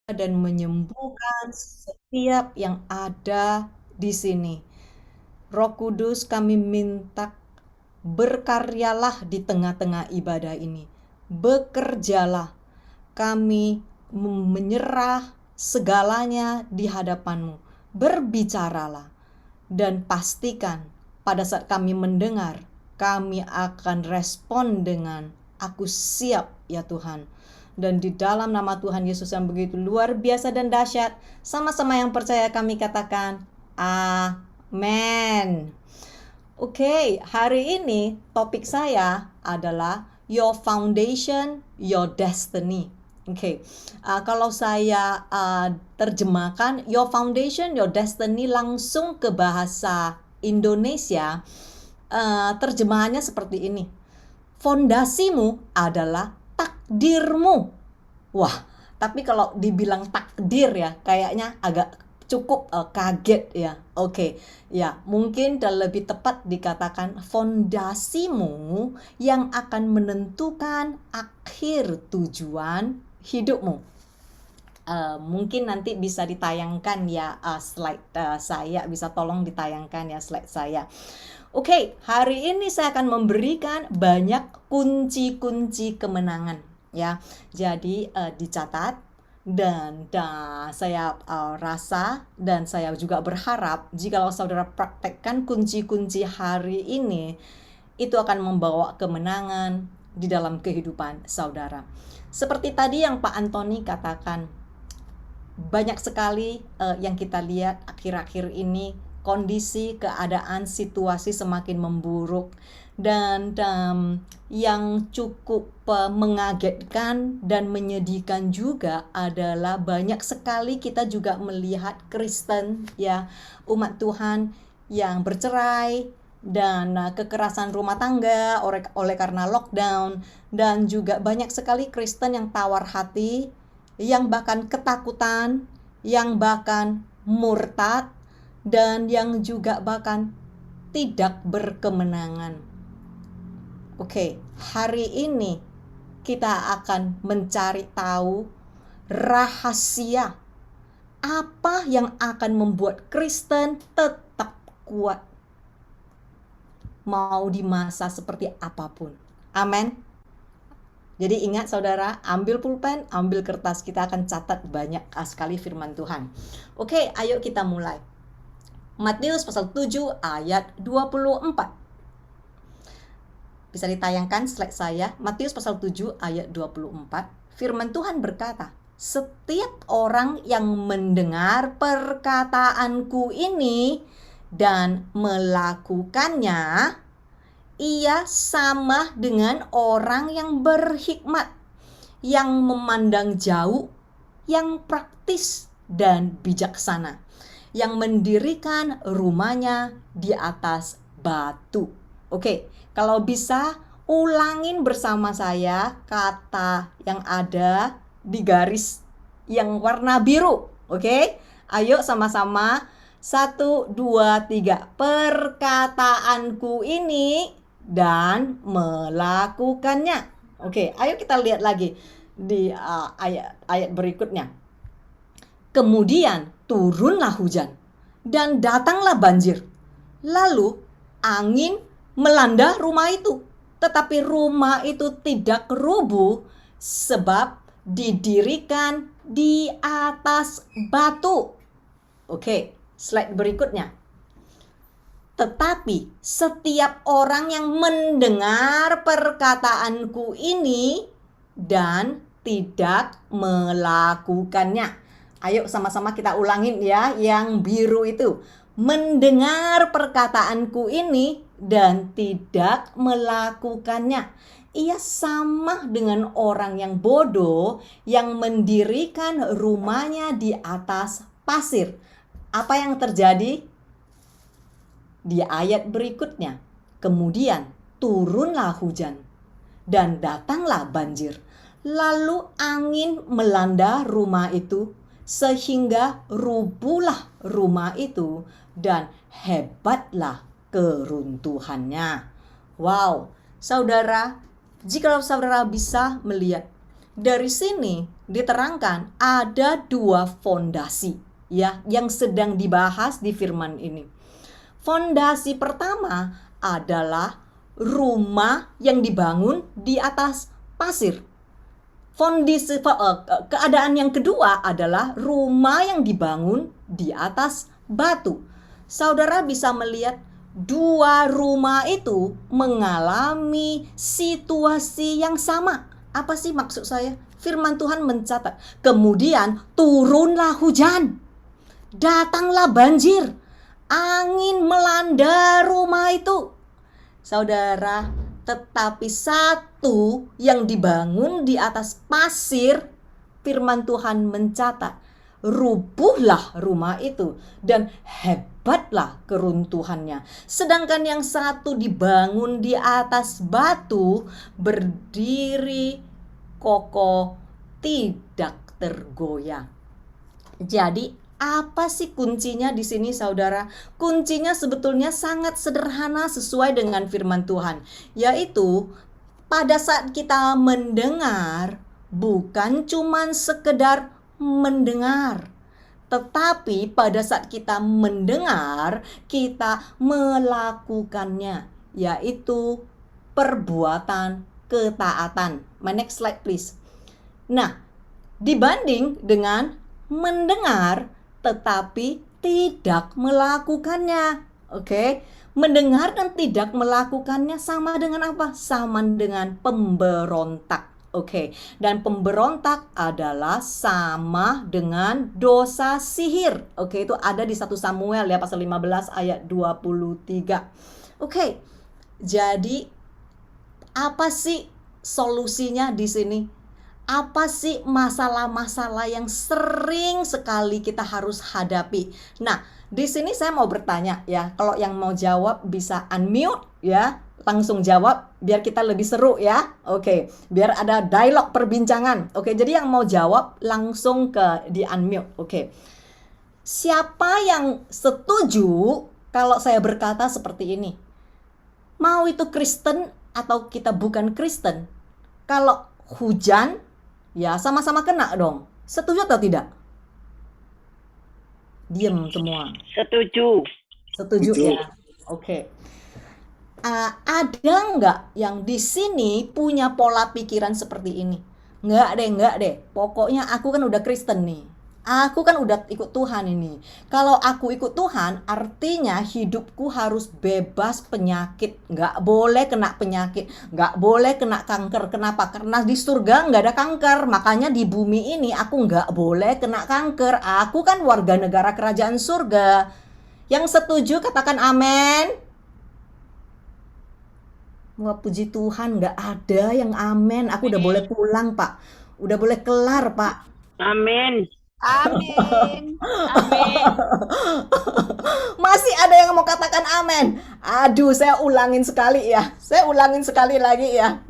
dan menyembuhkan setiap yang ada di sini. Roh Kudus, kami minta berkaryalah di tengah-tengah ibadah ini. Bekerjalah. Kami menyerah segalanya di hadapanmu. Berbicaralah. Dan pastikan pada saat kami mendengar, kami akan respon dengan aku siap ya Tuhan. Dan di dalam nama Tuhan Yesus yang begitu luar biasa dan dahsyat, sama-sama yang percaya kami katakan, amin. Oke, hari ini topik saya adalah Your Foundation, Your Destiny. Oke, kalau saya terjemahkan Your Foundation, Your Destiny langsung ke bahasa Indonesia, terjemahannya seperti ini. Fondasimu adalah takdirmu. Wah, tapi kalau dibilang takdir ya, kayaknya agak cukup kaget ya. Oke, ya mungkin lebih tepat dikatakan fondasimu yang akan menentukan akhir tujuan hidupmu. Mungkin nanti bisa ditayangkan ya slide saya, bisa tolong ditayangkan ya slide saya. Oke, hari ini saya akan memberikan banyak kunci-kunci kemenangan ya. Jadi dicatat dan saya rasa dan saya juga berharap jikalau saudara praktekkan kunci-kunci hari ini, itu akan membawa kemenangan di dalam kehidupan saudara. Seperti tadi yang Pak Antoni katakan, banyak sekali yang kita lihat akhir-akhir ini, kondisi, keadaan, situasi semakin memburuk. Dan yang cukup mengagetkan dan menyedihkan juga adalah banyak sekali kita juga melihat Kristen ya, umat Tuhan yang bercerai dan kekerasan rumah tangga oleh karena lockdown, dan juga banyak sekali Kristen yang tawar hati, yang bahkan ketakutan, yang bahkan murtad, dan yang juga bahkan tidak berkemenangan. Oke, hari ini kita akan mencari tahu rahasia apa yang akan membuat Kristen tetap kuat mau di masa seperti apapun. Amin. Jadi ingat saudara, ambil pulpen, ambil kertas, kita akan catat banyak sekali firman Tuhan. Oke, ayo kita mulai. Matius pasal 7 ayat 24. Bisa ditayangkan slide saya, Matius pasal 7 ayat 24. Firman Tuhan berkata, setiap orang yang mendengar perkataanku ini dan melakukannya, ia sama dengan orang yang berhikmat, yang memandang jauh, yang praktis dan bijaksana, yang mendirikan rumahnya di atas batu. Oke, kalau bisa ulangin bersama saya kata yang ada di garis yang warna biru. Oke, ayo sama-sama. 1, 2, 3. Perkataanku ini dan melakukannya. Oke, ayo kita lihat lagi di ayat berikutnya. Kemudian turunlah hujan dan datanglah banjir. Lalu angin melanda rumah itu, tetapi rumah itu tidak rubuh sebab didirikan di atas batu. Oke, slide berikutnya. Tetapi setiap orang yang mendengar perkataanku ini dan tidak melakukannya. Ayo sama-sama kita ulangin ya, yang biru itu. Mendengar perkataanku ini dan tidak melakukannya, ia sama dengan orang yang bodoh yang mendirikan rumahnya di atas pasir. Apa yang terjadi? Di ayat berikutnya, kemudian turunlah hujan dan datanglah banjir. Lalu angin melanda rumah itu sehingga rubuhlah rumah itu dan hebatlah keruntuhannya. Wow, saudara, jikalau saudara bisa melihat Dari sini diterangkan ada dua fondasi ya yang sedang dibahas di firman ini. Fondasi pertama adalah rumah yang dibangun di atas pasir. Keadaan yang kedua adalah rumah yang dibangun di atas batu. Saudara bisa melihat dua rumah itu mengalami situasi yang sama. Apa sih maksud saya? Firman Tuhan mencatat, kemudian turunlah hujan, datanglah banjir, angin melanda rumah itu. Saudara, tetapi satu yang dibangun di atas pasir, firman Tuhan mencatat, rubuhlah rumah itu dan hebatlah keruntuhannya. Sedangkan yang satu dibangun di atas batu, berdiri kokoh, tidak tergoyah. Jadi apa sih kuncinya di sini, saudara? Kuncinya sebetulnya sangat sederhana sesuai dengan firman Tuhan, yaitu pada saat kita mendengar, bukan cuman sekedar mendengar, tetapi pada saat kita mendengar, kita melakukannya, yaitu perbuatan ketaatan. My next slide please. Nah, dibanding dengan mendengar tetapi tidak melakukannya. Oke, mendengar dan tidak melakukannya sama dengan apa? Sama dengan pemberontak. Oke, dan pemberontak adalah sama dengan dosa sihir. Oke, itu ada di 1 Samuel ya pasal 15 ayat 23. Oke, jadi apa sih solusinya di sini? Apa sih masalah-masalah yang sering sekali kita harus hadapi? Nah, di sini saya mau bertanya ya. Kalau yang mau jawab bisa unmute ya, langsung jawab biar kita lebih seru ya. Oke, biar ada dialog perbincangan. Oke, jadi yang mau jawab langsung ke di unmute. Oke. Siapa yang setuju kalau saya berkata seperti ini? Mau itu Kristen atau kita bukan Kristen? Kalau hujan, ya sama-sama kena dong. Setuju atau tidak? Diam semua. Setuju. Setuju ya. Oke. Ada nggak yang di sini punya pola pikiran seperti ini? Nggak deh. Pokoknya aku kan udah Kristen nih. Aku kan udah ikut Tuhan ini. Kalau aku ikut Tuhan, artinya hidupku harus bebas penyakit. Nggak boleh kena penyakit. Nggak boleh kena kanker. Kenapa? Karena di surga nggak ada kanker. Makanya di bumi ini aku nggak boleh kena kanker. Aku kan warga negara kerajaan surga. Yang setuju katakan amin. Wah, puji Tuhan, nggak ada yang amin. Aku udah boleh pulang, Pak. Udah boleh kelar, Pak. Amin. Amin. Amin. Masih ada yang mau katakan amin. Aduh, saya ulangin sekali ya. Saya ulangin sekali lagi ya.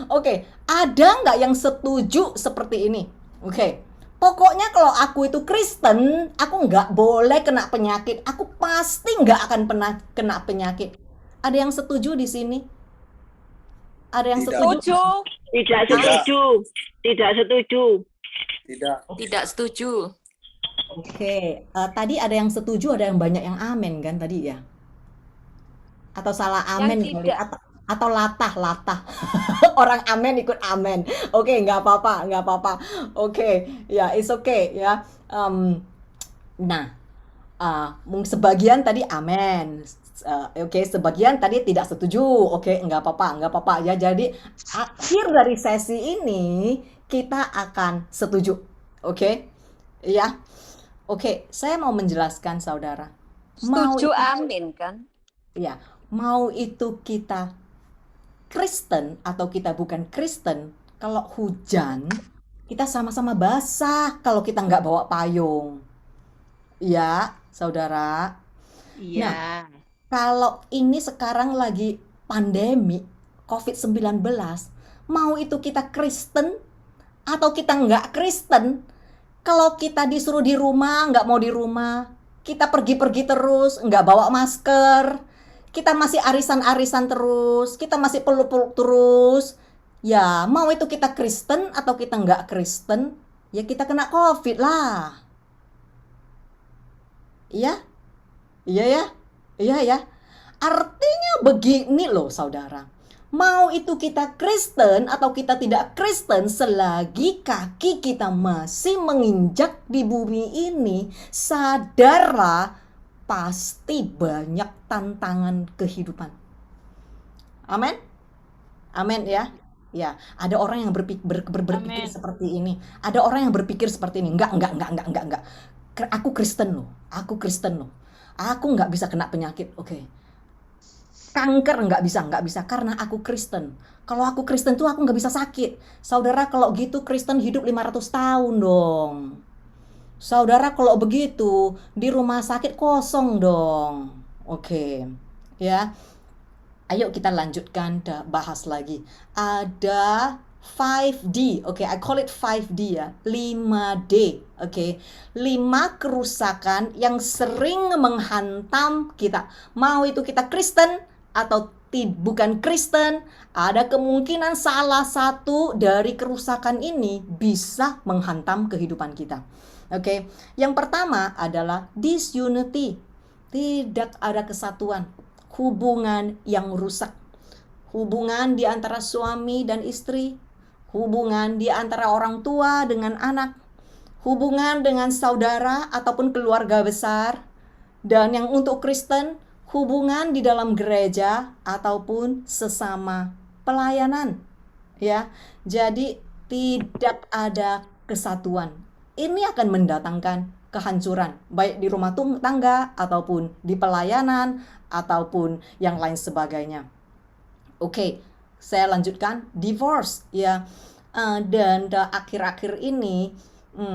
Oke, ada nggak yang setuju seperti ini? Oke, pokoknya kalau aku itu Kristen, aku nggak boleh kena penyakit. Aku pasti nggak akan pernah kena penyakit. Ada yang setuju di sini? Ada yang setuju? Setuju. Tidak setuju. Tidak setuju. Tidak setuju. Oke, tadi ada yang setuju, ada yang banyak yang amin kan tadi ya? Atau salah amin Yang kali? tidak. Atau latah. Orang amin ikut amin. Oke, nggak apa-apa. Oke, ya, it's okay ya. Nah, sebagian tadi amin. Oke, sebagian tadi tidak setuju. Oke, nggak apa-apa ya. Jadi akhir dari sesi ini kita akan setuju. Oke, ya. Oke, saya mau menjelaskan saudara. Setuju amin kan? Ya, mau itu kita Kristen atau kita bukan Kristen, kalau hujan kita sama-sama basah kalau kita nggak bawa payung. Ya, saudara. Iya. Kalau ini sekarang lagi pandemi COVID-19, mau itu kita Kristen atau kita nggak Kristen, kalau kita disuruh di rumah, nggak mau di rumah, kita pergi-pergi terus, nggak bawa masker, kita masih arisan-arisan terus, kita masih peluk-peluk terus, Ya, mau itu kita Kristen atau kita nggak Kristen, ya kita kena COVID lah. Iya, iya ya, iya ya. Artinya begini loh saudara. Mau itu kita Kristen atau kita tidak Kristen, selagi kaki kita masih menginjak di bumi ini, sadarlah pasti banyak tantangan kehidupan. Amin. Amin ya. Ya, ada orang yang berpikir Amin. seperti ini. Ada orang yang berpikir seperti ini. Enggak. Aku Kristen loh. Aku Kristen loh. Aku nggak bisa kena penyakit. Oke. Kanker nggak bisa karena aku Kristen. Kalau aku Kristen tuh aku nggak bisa sakit. Saudara, kalau gitu Kristen hidup 500 tahun dong. Saudara, kalau begitu di rumah sakit kosong dong. Oke. Ya. Ayo kita lanjutkan bahas lagi. Ada 5D. Oke, I call it 5D ya. 5D. Oke. 5 kerusakan yang sering menghantam kita. Mau itu kita Kristen atau bukan Kristen, ada kemungkinan salah satu dari kerusakan ini bisa menghantam kehidupan kita. Oke. Yang pertama adalah disunity. Tidak ada kesatuan. Hubungan yang rusak, hubungan di antara suami dan istri, hubungan di antara orang tua dengan anak, hubungan dengan saudara ataupun keluarga besar, dan yang untuk Kristen, hubungan di dalam gereja ataupun sesama pelayanan. Ya, jadi tidak ada kesatuan. Ini akan mendatangkan kehancuran, baik di rumah tangga ataupun di pelayanan ataupun yang lain sebagainya. Oke, saya lanjutkan divorce ya. Dan akhir-akhir ini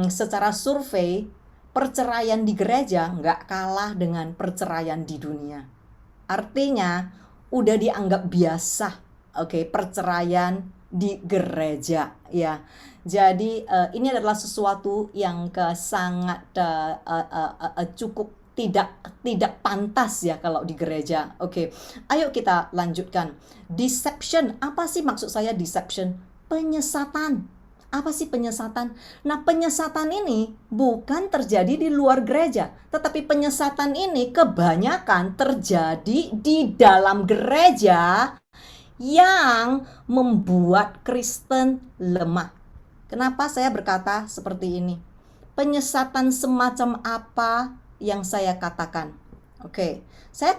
secara survei perceraian di gereja nggak kalah dengan perceraian di dunia. Artinya udah dianggap biasa, oke, perceraian di gereja ya. Jadi ini adalah sesuatu yang sangat cukup tidak pantas ya kalau di gereja. Oke, ayo kita lanjutkan. Deception, apa sih maksud saya deception? Penyesatan. Apa sih penyesatan? Nah, penyesatan ini bukan terjadi di luar gereja, tetapi penyesatan ini kebanyakan terjadi di dalam gereja yang membuat Kristen lemah. Kenapa saya berkata seperti ini? Penyesatan semacam apa yang saya katakan? Oke, saya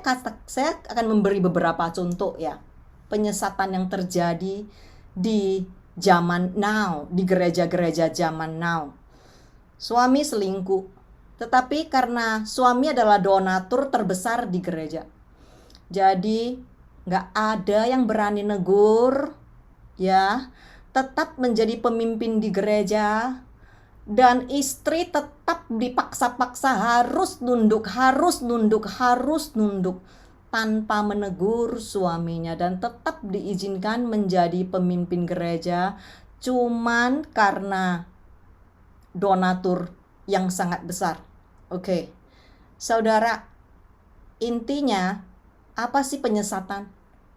akan memberi beberapa contoh ya. Penyesatan yang terjadi di zaman now, di gereja-gereja zaman now. Suami selingkuh, tetapi karena suami adalah donatur terbesar di gereja, jadi nggak ada yang berani negur, ya, tetap menjadi pemimpin di gereja, dan istri tetap dipaksa-paksa harus nunduk tanpa menegur suaminya, dan tetap diizinkan menjadi pemimpin gereja cuman karena donatur yang sangat besar. Oke, saudara, intinya apa sih penyesatan?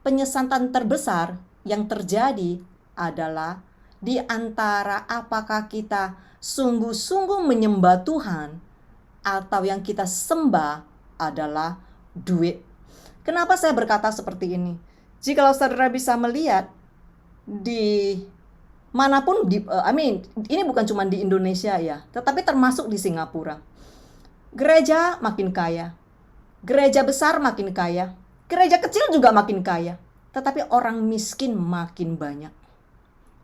Penyesatan terbesar yang terjadi adalah di antara apakah kita sungguh-sungguh menyembah Tuhan atau yang kita sembah adalah duit. Kenapa saya berkata seperti ini? Jikalau saudara bisa melihat di manapun ini bukan cuma di Indonesia ya, tetapi termasuk di Singapura. Gereja makin kaya, gereja besar makin kaya, gereja kecil juga makin kaya, tetapi orang miskin makin banyak.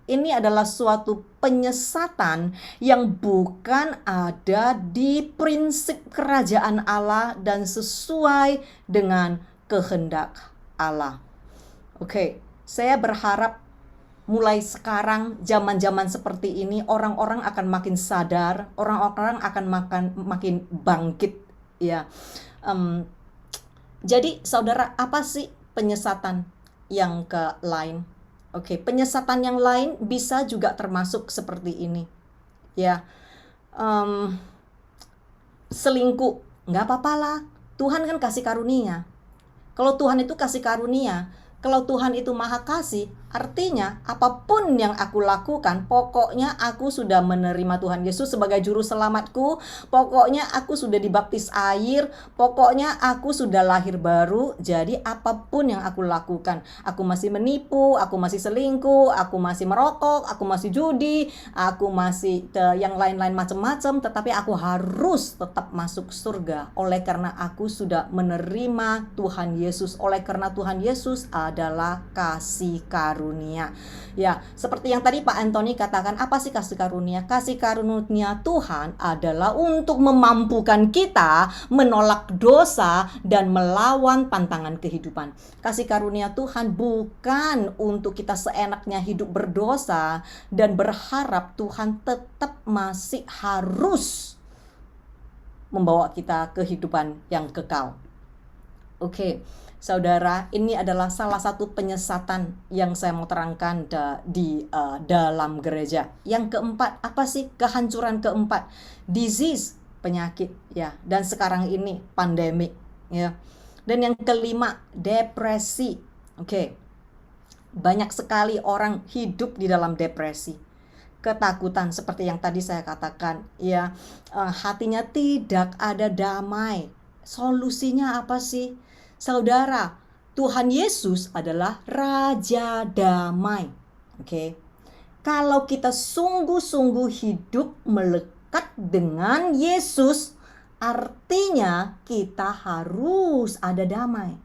Ini adalah suatu penyesatan yang bukan ada di prinsip kerajaan Allah dan sesuai dengan kehendak Allah. Oke, saya berharap mulai sekarang, zaman-zaman seperti ini, orang-orang akan makin sadar, orang-orang akan makin bangkit ya. Jadi saudara, apa sih penyesatan yang lain? Oke, penyesatan yang lain bisa juga termasuk seperti ini ya. Selingkuh, nggak apa-apa lah, Tuhan kan kasih karunia. Kalau Tuhan itu kasih karunia, kalau Tuhan itu maha kasih, Artinya, apapun yang aku lakukan, pokoknya aku sudah menerima Tuhan Yesus sebagai juru selamatku, pokoknya aku sudah dibaptis air, pokoknya aku sudah lahir baru. Jadi apapun yang aku lakukan, aku masih menipu, aku masih selingkuh, aku masih merokok, aku masih judi, aku masih yang lain-lain macam-macam, tetapi aku harus tetap masuk surga oleh karena aku sudah menerima Tuhan Yesus, oleh karena Tuhan Yesus adalah kasih karunia. Ya, seperti yang tadi Pak Anthony katakan, apa sih kasih karunia? Kasih karunia Tuhan adalah untuk memampukan kita menolak dosa dan melawan pantangan kehidupan. Kasih karunia Tuhan bukan untuk kita seenaknya hidup berdosa dan berharap Tuhan tetap masih harus membawa kita kehidupan yang kekal. Oke, saudara, ini adalah salah satu penyesatan yang saya mau terangkan di dalam gereja. Yang keempat, apa sih kehancuran keempat? Disease, penyakit, ya. Dan sekarang ini pandemik, ya. Dan yang kelima, depresi. Oke, banyak sekali orang hidup di dalam depresi. Ketakutan seperti yang tadi saya katakan, ya, hatinya tidak ada damai. Solusinya apa sih? Saudara, Tuhan Yesus adalah Raja Damai. Oke. Kalau kita sungguh-sungguh hidup melekat dengan Yesus, artinya kita harus ada damai.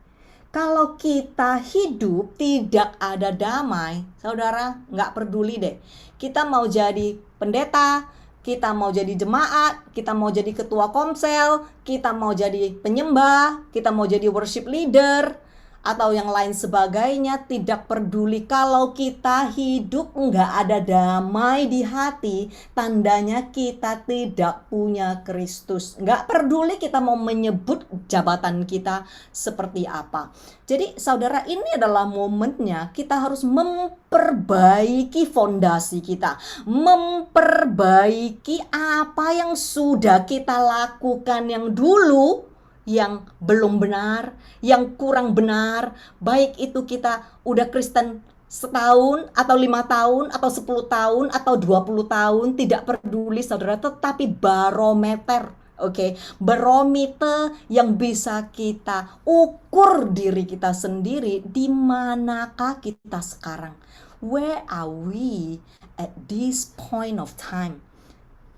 Kalau kita hidup tidak ada damai, saudara, nggak peduli deh. Kita mau jadi pendeta, kita mau jadi jemaat, kita mau jadi ketua komsel, kita mau jadi penyembah, kita mau jadi worship leader, atau yang lain sebagainya, tidak peduli. Kalau kita hidup nggak ada damai di hati, tandanya kita tidak punya Kristus. Nggak peduli kita mau menyebut jabatan kita seperti apa. Jadi saudara, ini adalah momennya kita harus memperbaiki fondasi kita, memperbaiki apa yang sudah kita lakukan yang dulu, yang belum benar, yang kurang benar, baik itu kita udah Kristen setahun atau 5 tahun atau 10 tahun atau 20 tahun, tidak peduli saudara, tetapi barometer, oke, barometer yang bisa kita ukur diri kita sendiri, di manakah kita sekarang? Where are we at this point of time?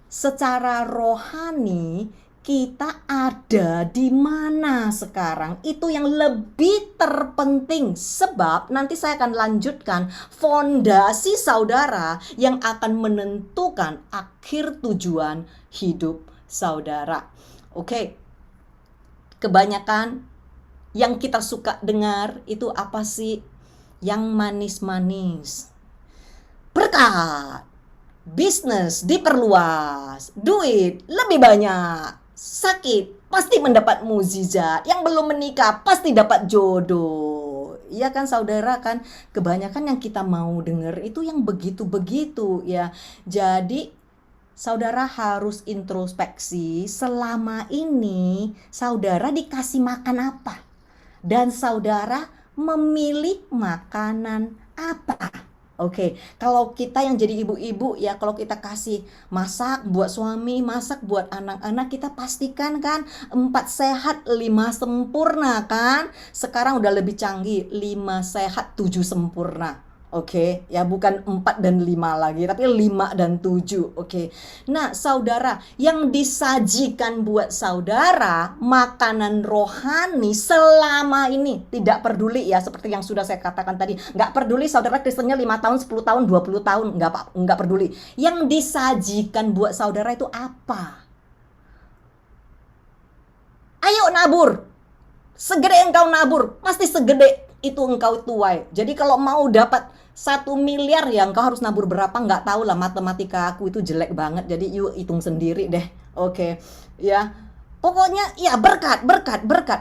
Secara rohani kita ada di mana sekarang? Itu yang lebih terpenting, sebab nanti saya akan lanjutkan fondasi saudara yang akan menentukan akhir tujuan hidup saudara. Oke. Kebanyakan yang kita suka dengar itu apa sih? Yang manis-manis. Berkat, bisnis diperluas, duit lebih banyak, sakit pasti mendapat mukjizat, yang belum menikah pasti dapat jodoh. Iya kan saudara kan? Kebanyakan yang kita mau dengar itu yang begitu-begitu ya. Jadi saudara harus introspeksi, selama ini saudara dikasih makan apa? Dan saudara memilih makanan apa? Oke, kalau kita yang jadi ibu-ibu ya, kalau kita kasih masak buat suami, masak buat anak-anak, kita pastikan kan 4 sehat 5 sempurna kan. Sekarang udah lebih canggih, 5 sehat 7 sempurna. Oke, ya bukan 4 dan 5 lagi, tapi 5 dan 7. Oke. Nah, saudara, yang disajikan buat saudara makanan rohani selama ini, tidak peduli ya, seperti yang sudah saya katakan tadi, nggak peduli saudara Kristennya 5 tahun, 10 tahun, 20 tahun, nggak peduli. Yang disajikan buat saudara itu apa? Ayo nabur. Segede engkau nabur, pasti segede itu engkau tuai. Jadi kalau mau dapat 1 miliar ya engkau harus nabur berapa, nggak tahu lah, matematika aku itu jelek banget, jadi yuk hitung sendiri deh. Oke, ya pokoknya ya berkat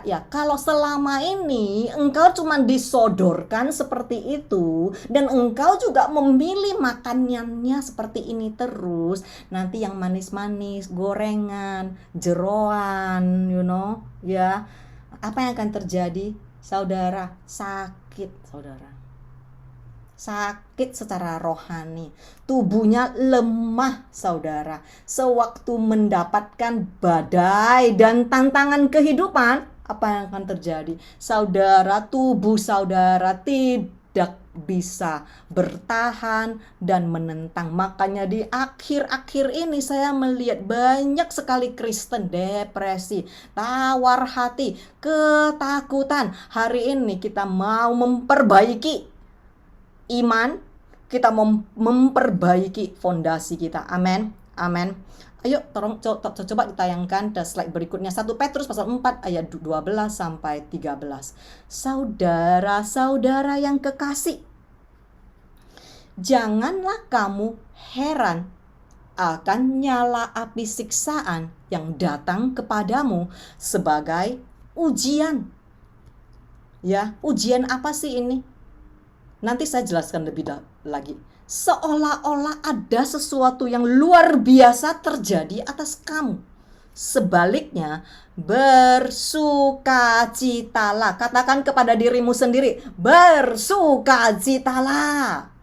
ya. Kalau selama ini engkau cuma disodorkan seperti itu dan engkau juga memilih makanannya seperti ini terus, nanti yang manis-manis, gorengan, jeroan, ya, apa yang akan terjadi? Saudara, sakit saudara. sakit secara rohani, tubuhnya lemah saudara. Sewaktu mendapatkan badai dan tantangan kehidupan, apa yang akan terjadi? Saudara, tubuh saudara tidak bisa bertahan dan menentang. Makanya di akhir-akhir ini saya melihat banyak sekali Kristen depresi, tawar hati, ketakutan. Hari ini kita mau memperbaiki iman, kita memperbaiki fondasi kita. Amin. Amin. Ayo tolong coba ditayangkan slide berikutnya, 1 Petrus pasal 4 ayat 12 sampai 13. Saudara-saudara yang kekasih, janganlah kamu heran akan nyala api siksaan yang datang kepadamu sebagai ujian. Ya, ujian apa sih ini? Nanti saya jelaskan lebih lagi. Seolah-olah ada sesuatu yang luar biasa terjadi atas kamu. Sebaliknya, bersukacitalah. Katakan kepada dirimu sendiri, bersukacitalah.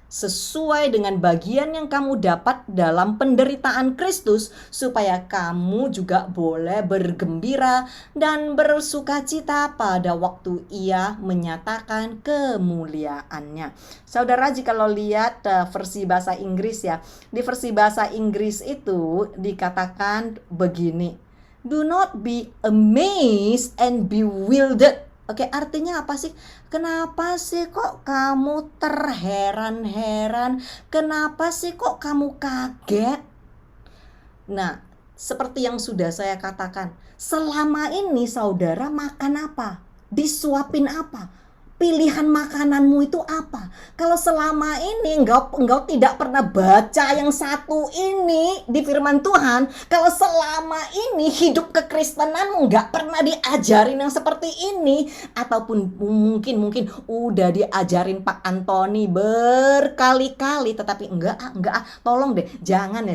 Sesuai dengan bagian yang kamu dapat dalam penderitaan Kristus, supaya kamu juga boleh bergembira dan bersukacita pada waktu Ia menyatakan kemuliaannya. Saudara, jika lo lihat versi bahasa Inggris ya, di versi bahasa Inggris itu dikatakan begini, do not be amazed and bewildered. Oke, artinya apa sih? Kenapa sih kok kamu terheran-heran? Kenapa sih kok kamu kaget? Nah, seperti yang sudah saya katakan, selama ini saudara makan apa? Disuapin apa? Pilihan makananmu itu apa? Kalau selama ini engkau tidak pernah baca yang satu ini di firman Tuhan, kalau selama ini hidup kekristenanmu nggak pernah diajarin yang seperti ini, ataupun mungkin udah diajarin Pak Antoni berkali-kali, tetapi enggak, tolong deh, jangan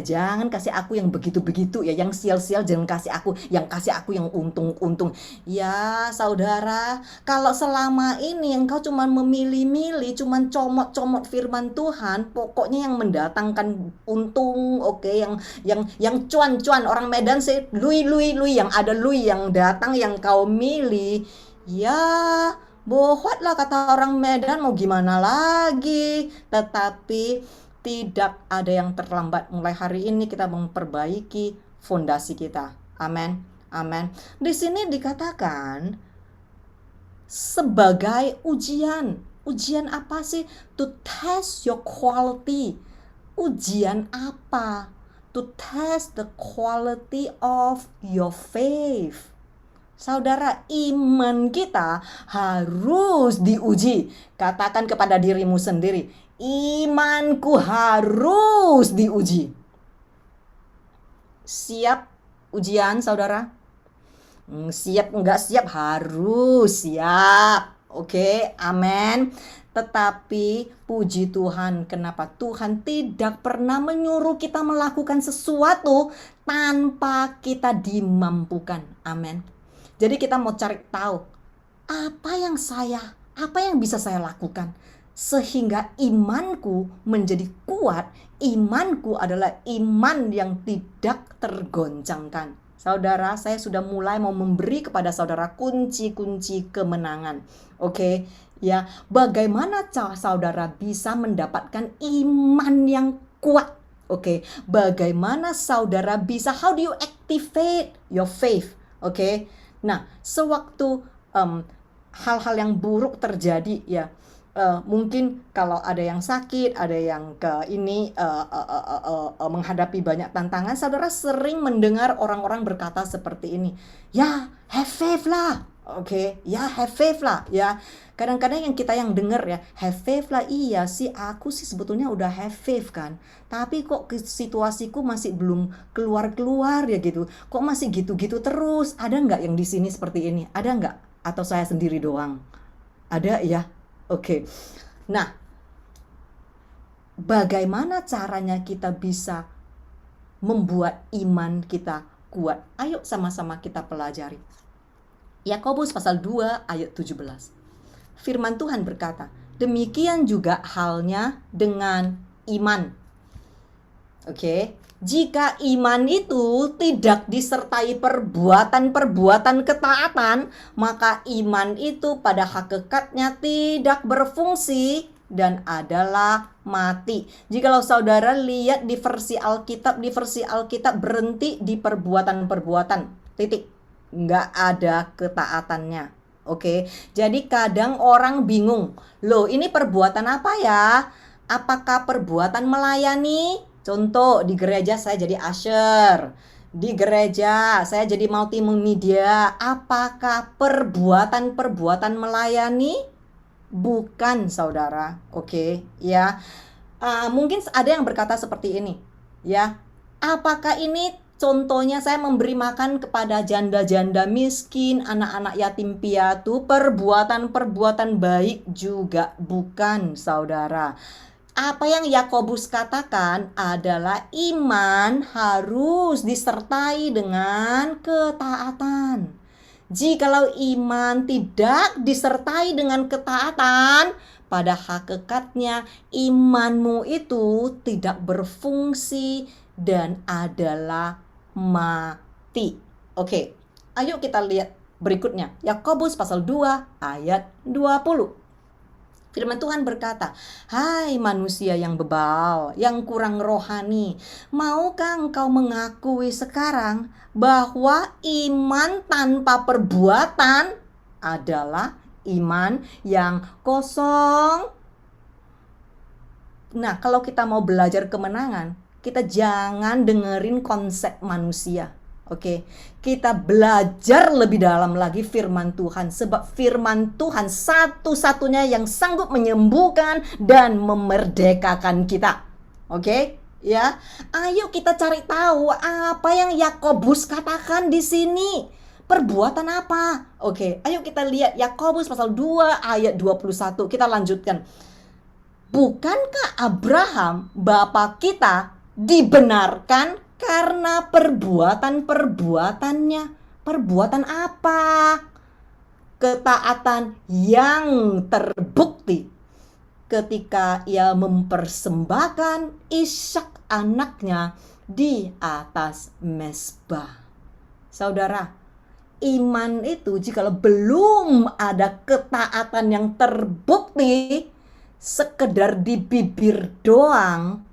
kasih aku yang begitu-begitu ya, yang sial-sial jangan kasih aku, yang kasih aku yang untung-untung. Ya saudara, kalau selama ini engkau cuma memilih-milih, cuma comot-comot firman Tuhan, pokoknya yang mendatangkan untung, oke, yang cuan-cuan, orang Medan sih lui, yang ada lui yang datang yang kau milih, ya bohwatlah kata orang Medan, mau gimana lagi. Tetapi tidak ada yang terlambat. Mulai hari ini kita memperbaiki fondasi kita. Amin. Amin. Di sini dikatakan sebagai ujian. Ujian apa sih? To test your quality. Ujian apa? To test the quality of your faith. Saudara, iman kita harus diuji. Katakan kepada dirimu sendiri, imanku harus diuji. Siap ujian, saudara? Siap enggak siap? Harus siap. Oke, amin. Tetapi puji Tuhan, kenapa Tuhan tidak pernah menyuruh kita melakukan sesuatu tanpa kita dimampukan. Amin. Jadi kita mau cari tahu apa yang bisa saya lakukan sehingga imanku menjadi kuat. Imanku adalah iman yang tidak tergoncangkan. Saudara, saya sudah mulai mau memberi kepada saudara kunci-kunci kemenangan. Oke, ya, bagaimana saudara bisa mendapatkan iman yang kuat? Oke, bagaimana saudara bisa, how do you activate your faith? Oke, nah, sewaktu hal-hal yang buruk terjadi ya, mungkin kalau ada yang sakit, ada yang menghadapi banyak tantangan, saudara sering mendengar orang-orang berkata seperti ini, ya have faith lah, oke, ya have faith lah, ya. Kadang-kadang yang dengar ya, have faith lah, iya sih, aku sih sebetulnya udah have faith kan, tapi kok situasiku masih belum keluar-keluar ya gitu, kok masih gitu-gitu terus. Ada nggak yang di sini seperti ini? Ada nggak? Atau saya sendiri doang? Ada ya? Oke. Nah, bagaimana caranya kita bisa membuat iman kita kuat? Ayo sama-sama kita pelajari. Yakobus pasal 2 ayat 17. Firman Tuhan berkata, demikian juga halnya dengan iman. Oke, jika iman itu tidak disertai perbuatan-perbuatan ketaatan, maka iman itu pada hakikatnya tidak berfungsi dan adalah mati. Jikalau saudara lihat di versi Alkitab berhenti di perbuatan-perbuatan. Titik. Nggak ada ketaatannya. Oke, jadi kadang orang bingung. Loh, ini perbuatan apa ya? Apakah perbuatan melayani? Contoh, di gereja saya jadi usher. Di gereja saya jadi multimedia. Apakah perbuatan-perbuatan melayani? Bukan, saudara. Oke, ya. Mungkin ada yang berkata seperti ini, ya. Apakah ini contohnya saya memberi makan kepada janda-janda miskin, anak-anak yatim piatu, perbuatan-perbuatan baik? Juga bukan, saudara. Apa yang Yakobus katakan adalah iman harus disertai dengan ketaatan. Jikalau iman tidak disertai dengan ketaatan, pada hakikatnya imanmu itu tidak berfungsi dan adalah mati. Oke, ayo kita lihat berikutnya. Yakobus pasal 2 ayat 20. Firman Tuhan berkata, hai manusia yang bebal, yang kurang rohani, maukah engkau mengakui sekarang bahwa iman tanpa perbuatan adalah iman yang kosong? Nah, kalau kita mau belajar kemenangan, kita jangan dengerin konsep manusia. Oke, kita belajar lebih dalam lagi firman Tuhan, sebab firman Tuhan satu-satunya yang sanggup menyembuhkan dan memerdekakan kita. Oke, ya. Ayo kita cari tahu apa yang Yakobus katakan di sini. Perbuatan apa? Oke, ayo kita lihat Yakobus pasal 2 ayat 21. Kita lanjutkan. Bukankah Abraham bapa kita dibenarkan karena perbuatan-perbuatannya? Perbuatan apa? Ketaatan yang terbukti ketika ia mempersembahkan Ishak anaknya di atas mezbah. Saudara, iman itu jikalau belum ada ketaatan yang terbukti, sekedar di bibir doang,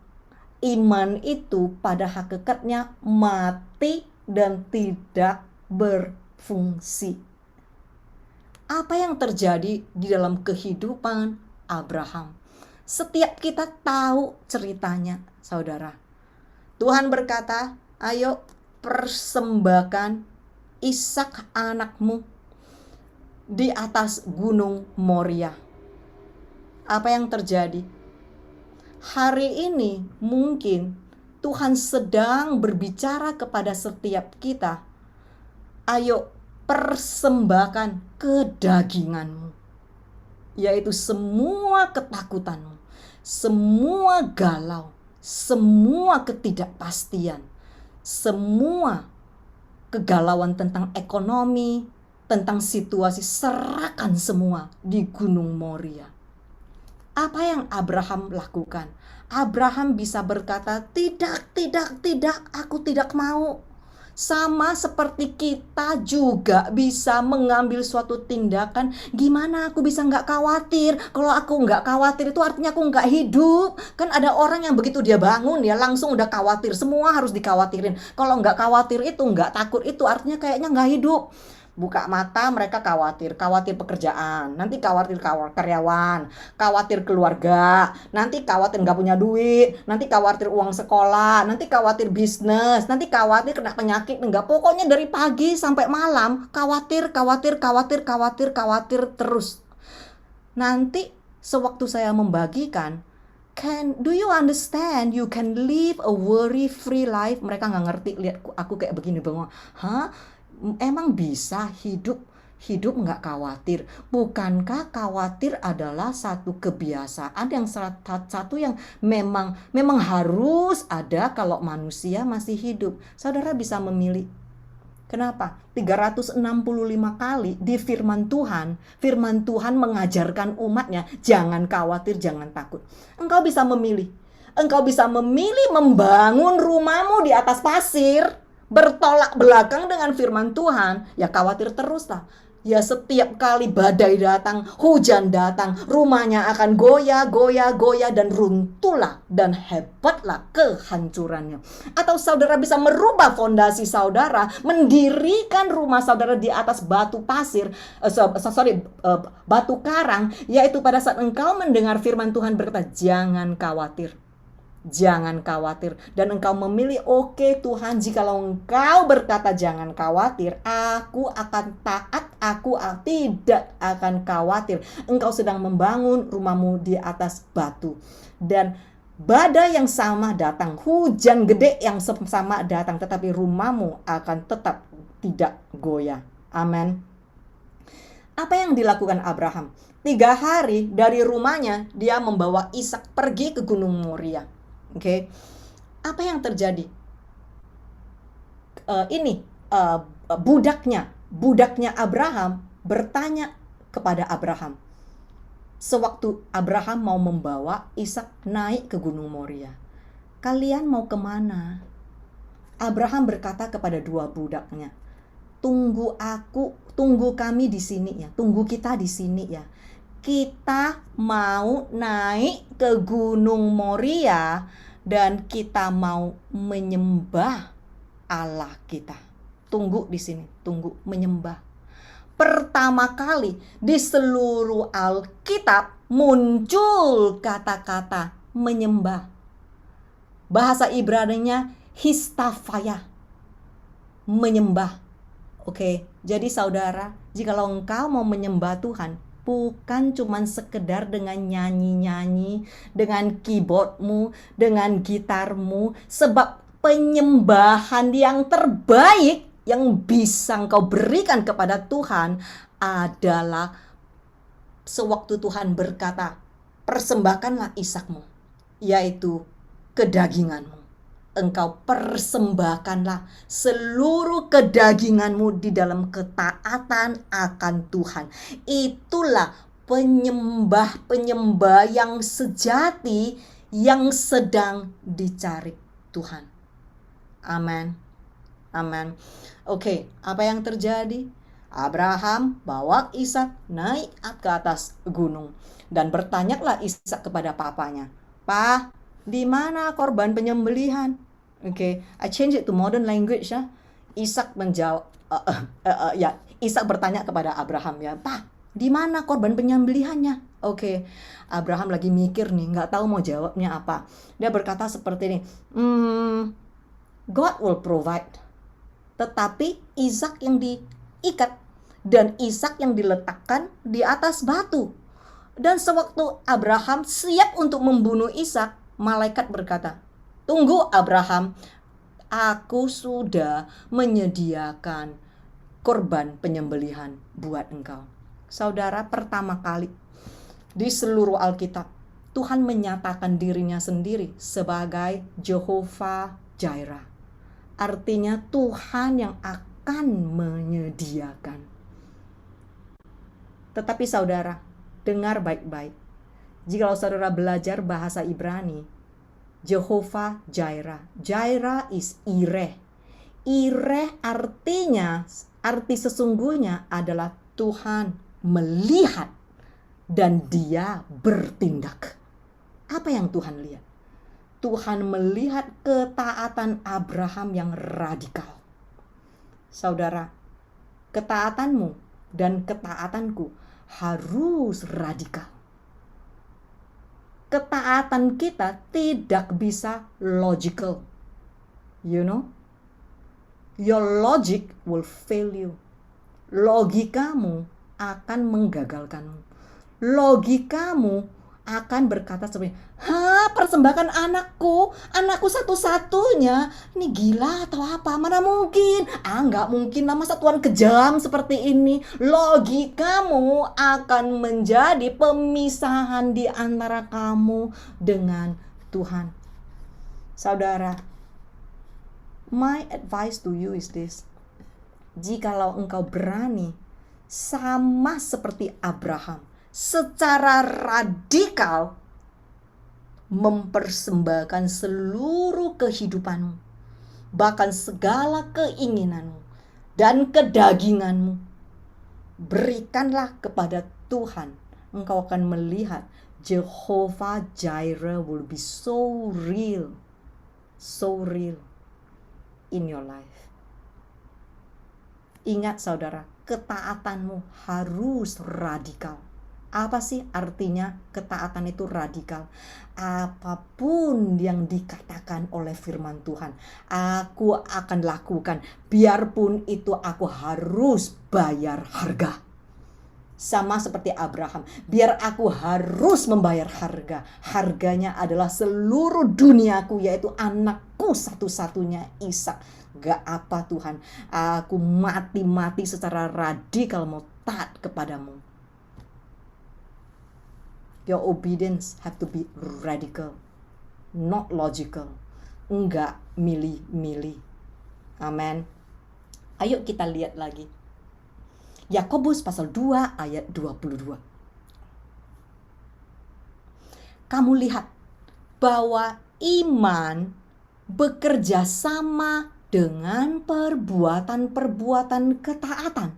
iman itu pada hakikatnya mati dan tidak berfungsi. Apa yang terjadi di dalam kehidupan Abraham? Setiap kita tahu ceritanya, saudara. Tuhan berkata, ayo persembahkan Ishak anakmu di atas gunung Moria. Apa yang terjadi? Hari ini mungkin Tuhan sedang berbicara kepada setiap kita. Ayo persembahkan kedaginganmu, yaitu semua ketakutanmu, semua galau, semua ketidakpastian, semua kegalauan tentang ekonomi, tentang situasi, serahkan semua di gunung Moria. Apa yang Abraham lakukan? Abraham bisa berkata, tidak, aku tidak mau. Sama seperti kita juga bisa mengambil suatu tindakan. Gimana aku bisa gak khawatir? Kalau aku gak khawatir itu artinya aku gak hidup. Kan ada orang yang begitu dia bangun, dia langsung udah khawatir. Semua harus dikhawatirin. Kalau gak khawatir itu, gak takut itu, artinya kayaknya gak hidup. Buka mata mereka khawatir pekerjaan, nanti khawatir karyawan, khawatir keluarga, nanti khawatir nggak punya duit, nanti khawatir uang sekolah, nanti khawatir bisnis, nanti khawatir kena penyakit, enggak, pokoknya dari pagi sampai malam khawatir terus. Nanti sewaktu saya membagikan, do you understand you can live a worry free life? Mereka nggak ngerti, lihat aku kayak begini bengong. Hah? Emang bisa hidup nggak khawatir? Bukankah khawatir adalah satu kebiasaan yang satu yang memang harus ada kalau manusia masih hidup? Saudara bisa memilih Kenapa? 365 kali di firman Tuhan mengajarkan umatnya, jangan khawatir, jangan takut. Engkau bisa memilih. Engkau bisa memilih membangun rumahmu di atas pasir, bertolak belakang dengan firman Tuhan, ya khawatir teruslah. Ya setiap kali badai datang, hujan datang, rumahnya akan goyah, dan runtuhlah dan hebatlah kehancurannya. Atau saudara bisa merubah fondasi saudara, mendirikan rumah saudara di atas batu pasir, batu karang, yaitu pada saat engkau mendengar firman Tuhan berkata, jangan khawatir. Jangan khawatir. Dan engkau memilih, oke Tuhan, jikalau engkau berkata jangan khawatir, aku akan taat, aku tidak akan khawatir. Engkau sedang membangun rumahmu di atas batu. Dan badai yang sama datang, hujan gede yang sama datang, tetapi rumahmu akan tetap tidak goyah. Amin. Apa yang dilakukan Abraham? 3 hari dari rumahnya, dia membawa Ishak pergi ke Gunung Moria. Oke, apa yang terjadi? Budaknya Abraham bertanya kepada Abraham. Sewaktu Abraham mau membawa Ishak naik ke Gunung Moria, kalian mau kemana? Abraham berkata kepada 2 budaknya, tunggu kami di sini ya, tunggu kita di sini ya. Kita mau naik ke Gunung Moria dan kita mau menyembah Allah kita. Tunggu di sini, tunggu menyembah. Pertama kali di seluruh Alkitab muncul kata-kata menyembah. Bahasa Ibraninya histafaya, menyembah. Oke, jadi saudara, jikalau engkau mau menyembah Tuhan, bukan cuman sekedar dengan nyanyi-nyanyi, dengan keyboardmu, dengan gitarmu, sebab penyembahan yang terbaik yang bisa engkau berikan kepada Tuhan adalah sewaktu Tuhan berkata, persembahkanlah Ishakmu, yaitu kedaginganmu. Engkau persembahkanlah seluruh kedaginganmu di dalam ketaatan akan Tuhan. Itulah penyembah yang sejati yang sedang dicari Tuhan. Amin. Amin. Oke, apa yang terjadi? Abraham bawa Ishak naik ke atas gunung dan bertanyalah Ishak kepada papanya, "Pa, di mana korban penyembelihan?" Oke, I change it to modern language ya. Ishak menjawab, Ishak bertanya kepada Abraham ya, "Pa, di mana korban penyembelihannya?" Oke, Abraham lagi mikir nih, nggak tahu mau jawabnya apa. Dia berkata seperti ini, God will provide. Tetapi Ishak yang diikat dan Ishak yang diletakkan di atas batu. Dan sewaktu Abraham siap untuk membunuh Ishak, malaikat berkata, "Tunggu Abraham, aku sudah menyediakan korban penyembelihan buat engkau." Saudara, pertama kali di seluruh Alkitab, Tuhan menyatakan dirinya sendiri sebagai Jehovah Jireh. Artinya Tuhan yang akan menyediakan. Tetapi saudara, dengar baik-baik. Jikalau saudara belajar bahasa Ibrani, Jehovah Jireh. Jireh is Ireh. Ireh artinya, arti sesungguhnya adalah Tuhan melihat dan Dia bertindak. Apa yang Tuhan lihat? Tuhan melihat ketaatan Abraham yang radikal. Saudara, ketaatanmu dan ketaatanku harus radikal. Ketaatan kita tidak bisa logical. You know? Your logic will fail you. Logikamu akan menggagalkanmu. Logikamu akan berkata seperti, persembahkan anakku satu-satunya, ini gila atau apa, mana mungkin, nggak mungkin lah, masa Tuhan kejam seperti ini. Logikamu akan menjadi pemisahan di antara kamu dengan Tuhan. Saudara, my advice to you is this, jikalau engkau berani sama seperti Abraham secara radikal mempersembahkan seluruh kehidupanmu, bahkan segala keinginanmu dan kedaginganmu, berikanlah kepada Tuhan. Engkau akan melihat Jehovah Jireh will be so real in your life. Ingat saudara, ketaatanmu harus radikal. Apa sih artinya ketaatan itu radikal? Apapun yang dikatakan oleh firman Tuhan, aku akan lakukan, biarpun itu aku harus bayar harga. Sama seperti Abraham, biar aku harus membayar harga. Harganya adalah seluruh duniaku, yaitu anakku satu-satunya, Ishak. Gak apa Tuhan, aku mati-mati secara radikal mau taat kepadamu. Your obedience have to be radical, not logical. Enggak milih-milih. Amin. Ayo kita lihat lagi. Yakobus pasal 2 ayat 22. Kamu lihat bahwa iman bekerja sama dengan perbuatan-perbuatan ketaatan.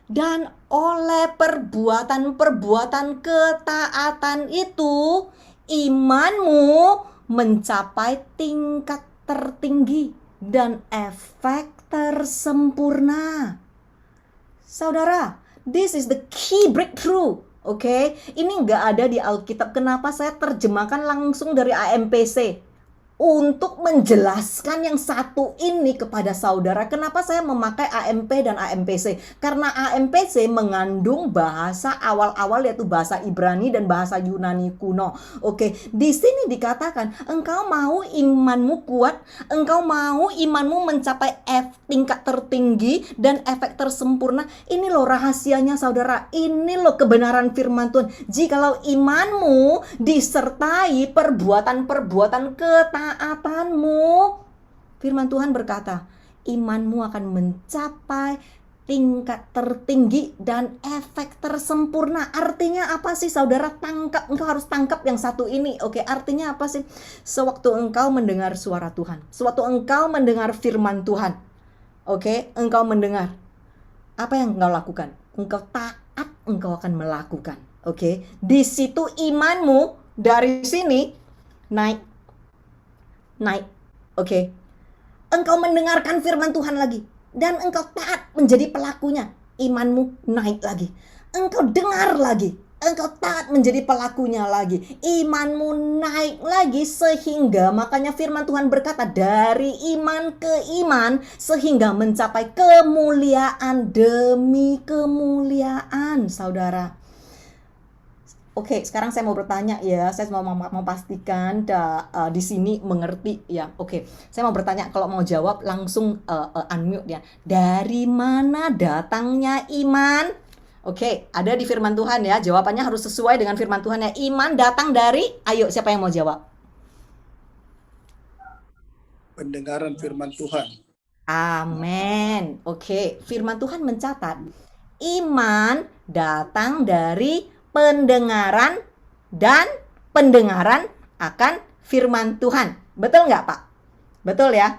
Dan oleh perbuatan-perbuatan ketaatan itu, imanmu mencapai tingkat tertinggi dan efek tersempurna. Saudara, this is the key breakthrough. Oke, ini nggak ada di Alkitab. Kenapa saya terjemahkan langsung dari AMPC? Untuk menjelaskan yang satu ini kepada saudara. Kenapa saya memakai AMP dan AMPC? Karena AMPC mengandung bahasa awal-awal, yaitu bahasa Ibrani dan bahasa Yunani kuno. Oke, di sini dikatakan engkau mau imanmu kuat, engkau mau imanmu mencapai tingkat tertinggi dan efek tersempurna. Ini loh rahasianya saudara. Ini loh kebenaran firman Tuhan. Jikalau imanmu disertai perbuatan-perbuatan ketaatanmu, firman Tuhan berkata, imanmu akan mencapai tingkat tertinggi dan efek tersempurna. Artinya apa sih saudara? Tangkap, engkau harus tangkap yang satu ini. Oke, artinya apa sih? Sewaktu engkau mendengar suara Tuhan, sewaktu engkau mendengar firman Tuhan, oke, engkau mendengar, apa yang engkau lakukan? Engkau taat, engkau akan melakukan. Oke, di situ imanmu dari sini naik. Oke. Engkau mendengarkan firman Tuhan lagi dan engkau taat menjadi pelakunya, imanmu naik lagi. Engkau dengar lagi, engkau taat menjadi pelakunya lagi, imanmu naik lagi, sehingga makanya firman Tuhan berkata dari iman ke iman sehingga mencapai kemuliaan demi kemuliaan, saudara. Oke, sekarang saya mau bertanya ya. Saya mau pastikan di sini mengerti ya. Oke, saya mau bertanya. Kalau mau jawab langsung unmute ya. Dari mana datangnya iman? Oke, ada di firman Tuhan ya. Jawabannya harus sesuai dengan firman Tuhan ya. Iman datang dari, ayo siapa yang mau jawab? Pendengaran firman Tuhan. Amin. Oke, firman Tuhan mencatat iman datang dari pendengaran dan pendengaran akan firman Tuhan. Betul nggak Pak? Betul ya?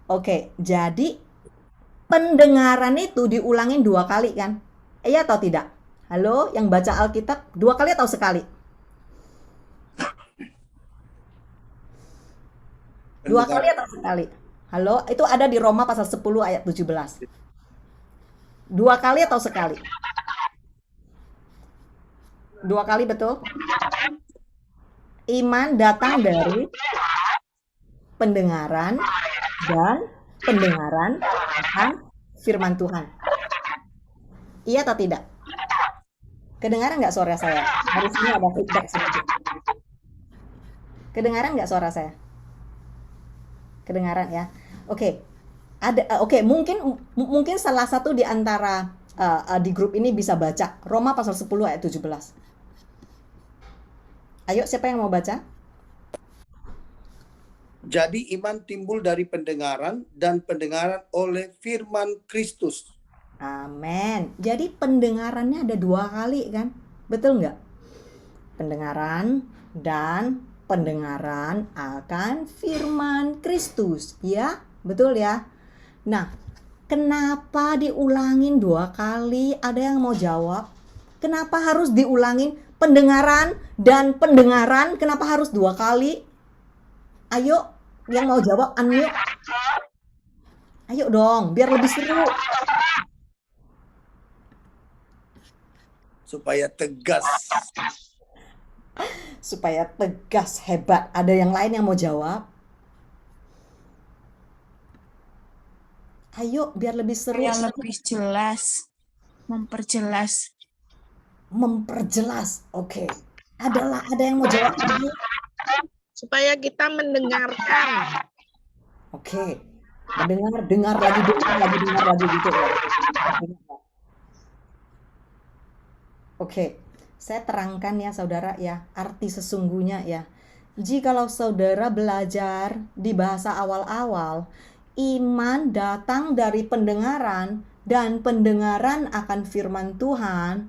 Oke, jadi pendengaran itu diulangin 2 kali kan? Iya atau tidak? Halo, yang baca Alkitab 2 kali atau sekali? 2 kali atau sekali? Halo, itu ada di Roma pasal 10 ayat 17. 2 kali atau sekali? 2 kali betul? Iman datang dari pendengaran dan pendengaran akan firman Tuhan. Iya atau tidak? Kedengaran nggak suara saya? Dari sini ada feedback sedikit. Kedengaran nggak suara saya? Kedengaran ya? Oke. Oke, mungkin salah satu di antara di grup ini bisa baca Roma pasal 10 ayat 17. Ayo, siapa yang mau baca? Jadi iman timbul dari pendengaran dan pendengaran oleh firman Kristus. Amin. Jadi pendengarannya ada 2 kali kan? Betul nggak? Pendengaran dan pendengaran akan firman Kristus. Ya, betul ya? Nah, kenapa diulangin 2 kali? Ada yang mau jawab? Kenapa harus diulangin pendengaran dan pendengaran? Kenapa harus 2 kali? Ayo, yang mau jawab unmute. Ayo dong, biar lebih seru. Supaya tegas. Supaya tegas, hebat. Ada yang lain yang mau jawab? Ayo, biar lebih seru. Yang lebih jelas, memperjelas. Memperjelas. Oke. Ada yang mau jawab lagi? Supaya kita mendengarkan. Oke. Dengar lagi gitu ya. Oke. Saya terangkan ya saudara ya, arti sesungguhnya ya. Jikalau saudara belajar di bahasa awal-awal, iman datang dari pendengaran dan pendengaran akan firman Tuhan.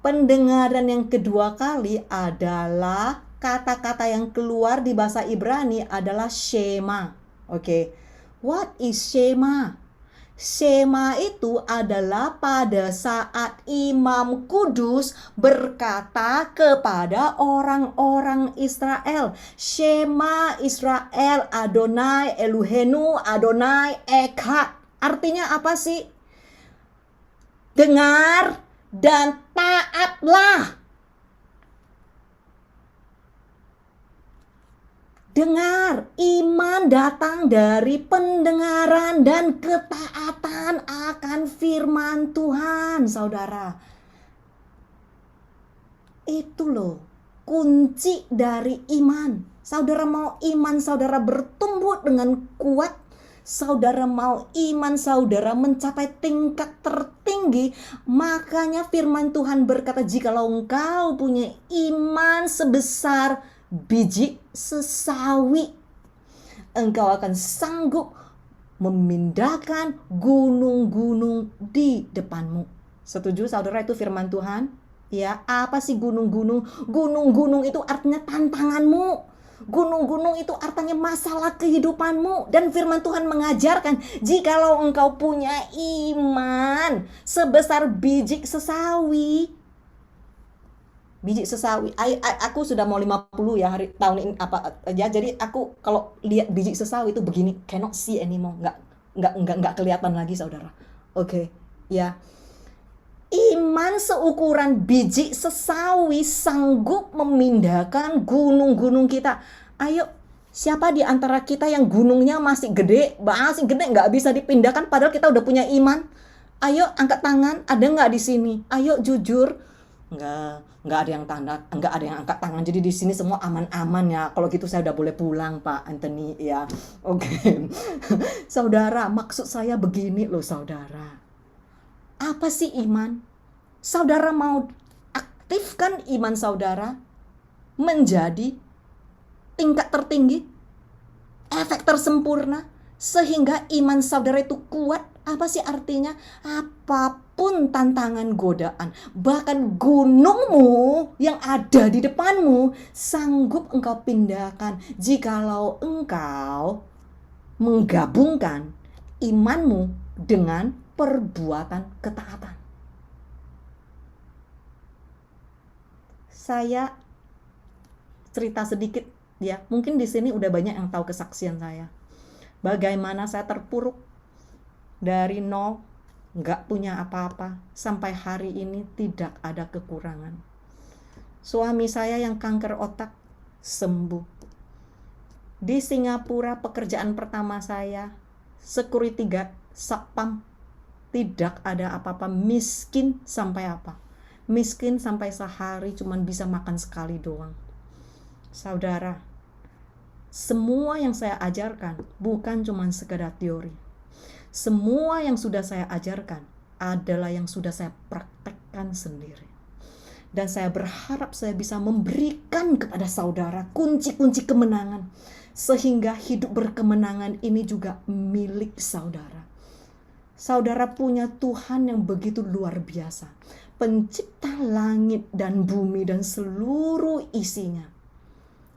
Pendengaran yang kedua kali adalah kata-kata yang keluar di bahasa Ibrani adalah shema. Oke. What is shema? Shema itu adalah pada saat Imam Kudus berkata kepada orang-orang Israel, Shema Israel Adonai Elohenu Adonai Echad. Artinya apa sih? Dengar dan taatlah. Dengar, iman datang dari pendengaran dan ketaatan akan firman Tuhan, saudara. Itu loh, kunci dari iman. Saudara mau iman saudara bertumbuh dengan kuat, saudara mau iman saudara mencapai tingkat tertinggi, makanya firman Tuhan berkata, jikalau engkau punya iman sebesar biji sesawi, engkau akan sanggup memindahkan gunung-gunung di depanmu. Setuju saudara, itu firman Tuhan? Ya, apa sih gunung-gunung? Gunung-gunung itu artinya tantanganmu. Gunung-gunung itu artinya masalah kehidupanmu. Dan firman Tuhan mengajarkan, jikalau engkau punya iman sebesar biji sesawi. Biji sesawi. Aku sudah mau 50 ya tahun ini apa ya. Jadi aku kalau lihat biji sesawi itu begini, cannot see anymore. Enggak kelihatan lagi, saudara. Oke, ya. Iman seukuran biji sesawi sanggup memindahkan gunung-gunung kita. Ayo, siapa di antara kita yang gunungnya masih gede nggak bisa dipindahkan padahal kita udah punya iman? Ayo angkat tangan, ada nggak di sini? Ayo jujur. Nggak ada yang angkat tangan. Jadi di sini semua aman-aman ya. Kalau gitu saya udah boleh pulang, Pak Anthony ya. Oke. Saudara, maksud saya begini loh, saudara. Apa sih iman? Saudara mau aktifkan iman saudara menjadi tingkat tertinggi, efek tersempurna, sehingga iman saudara itu kuat. Apa sih artinya? Apapun tantangan godaan, bahkan gunungmu yang ada di depanmu, sanggup engkau pindahkan jikalau engkau menggabungkan imanmu dengan perbuatan ketaatan. Saya cerita sedikit ya, mungkin di sini udah banyak yang tahu kesaksian saya. Bagaimana saya terpuruk dari nol, nggak punya apa-apa, sampai hari ini tidak ada kekurangan. Suami saya yang kanker otak sembuh. Di Singapura pekerjaan pertama saya, security guard, satpam, tidak ada apa-apa, miskin sampai apa? Miskin sampai sehari cuman bisa makan sekali doang. Saudara, semua yang saya ajarkan bukan cuman sekedar teori. Semua yang sudah saya ajarkan adalah yang sudah saya praktekkan sendiri. Dan saya berharap saya bisa memberikan kepada saudara kunci-kunci kemenangan, sehingga hidup berkemenangan ini juga milik saudara. Saudara punya Tuhan yang begitu luar biasa, pencipta langit dan bumi dan seluruh isinya.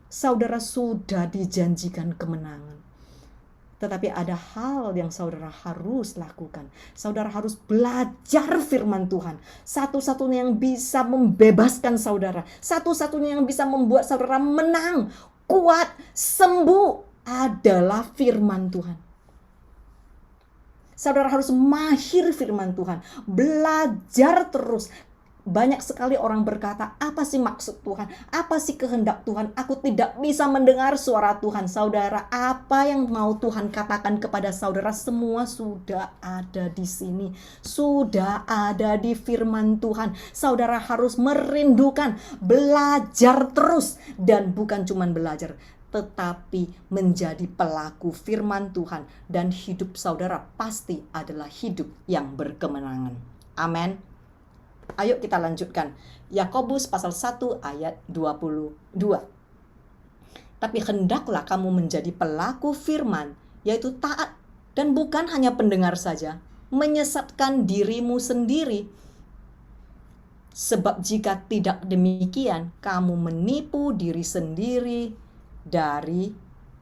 Saudara sudah dijanjikan kemenangan. Tetapi ada hal yang saudara harus lakukan. Saudara harus belajar firman Tuhan. Satu-satunya yang bisa membebaskan saudara, satu-satunya yang bisa membuat saudara menang, kuat, sembuh adalah firman Tuhan. Saudara harus mahir firman Tuhan, belajar terus. Banyak sekali orang berkata, apa sih maksud Tuhan? Apa sih kehendak Tuhan? Aku tidak bisa mendengar suara Tuhan. Saudara, apa yang mau Tuhan katakan kepada saudara semua sudah ada di sini. Sudah ada di firman Tuhan. Saudara harus merindukan, belajar terus. Dan bukan cuma belajar, tetapi menjadi pelaku firman Tuhan. Dan hidup saudara pasti adalah hidup yang berkemenangan. Amin. Ayo kita lanjutkan. Yakobus pasal 1 ayat 22. Tapi hendaklah kamu menjadi pelaku firman, yaitu taat, dan bukan hanya pendengar saja, menyesatkan dirimu sendiri. Sebab jika tidak demikian, kamu menipu diri sendiri dari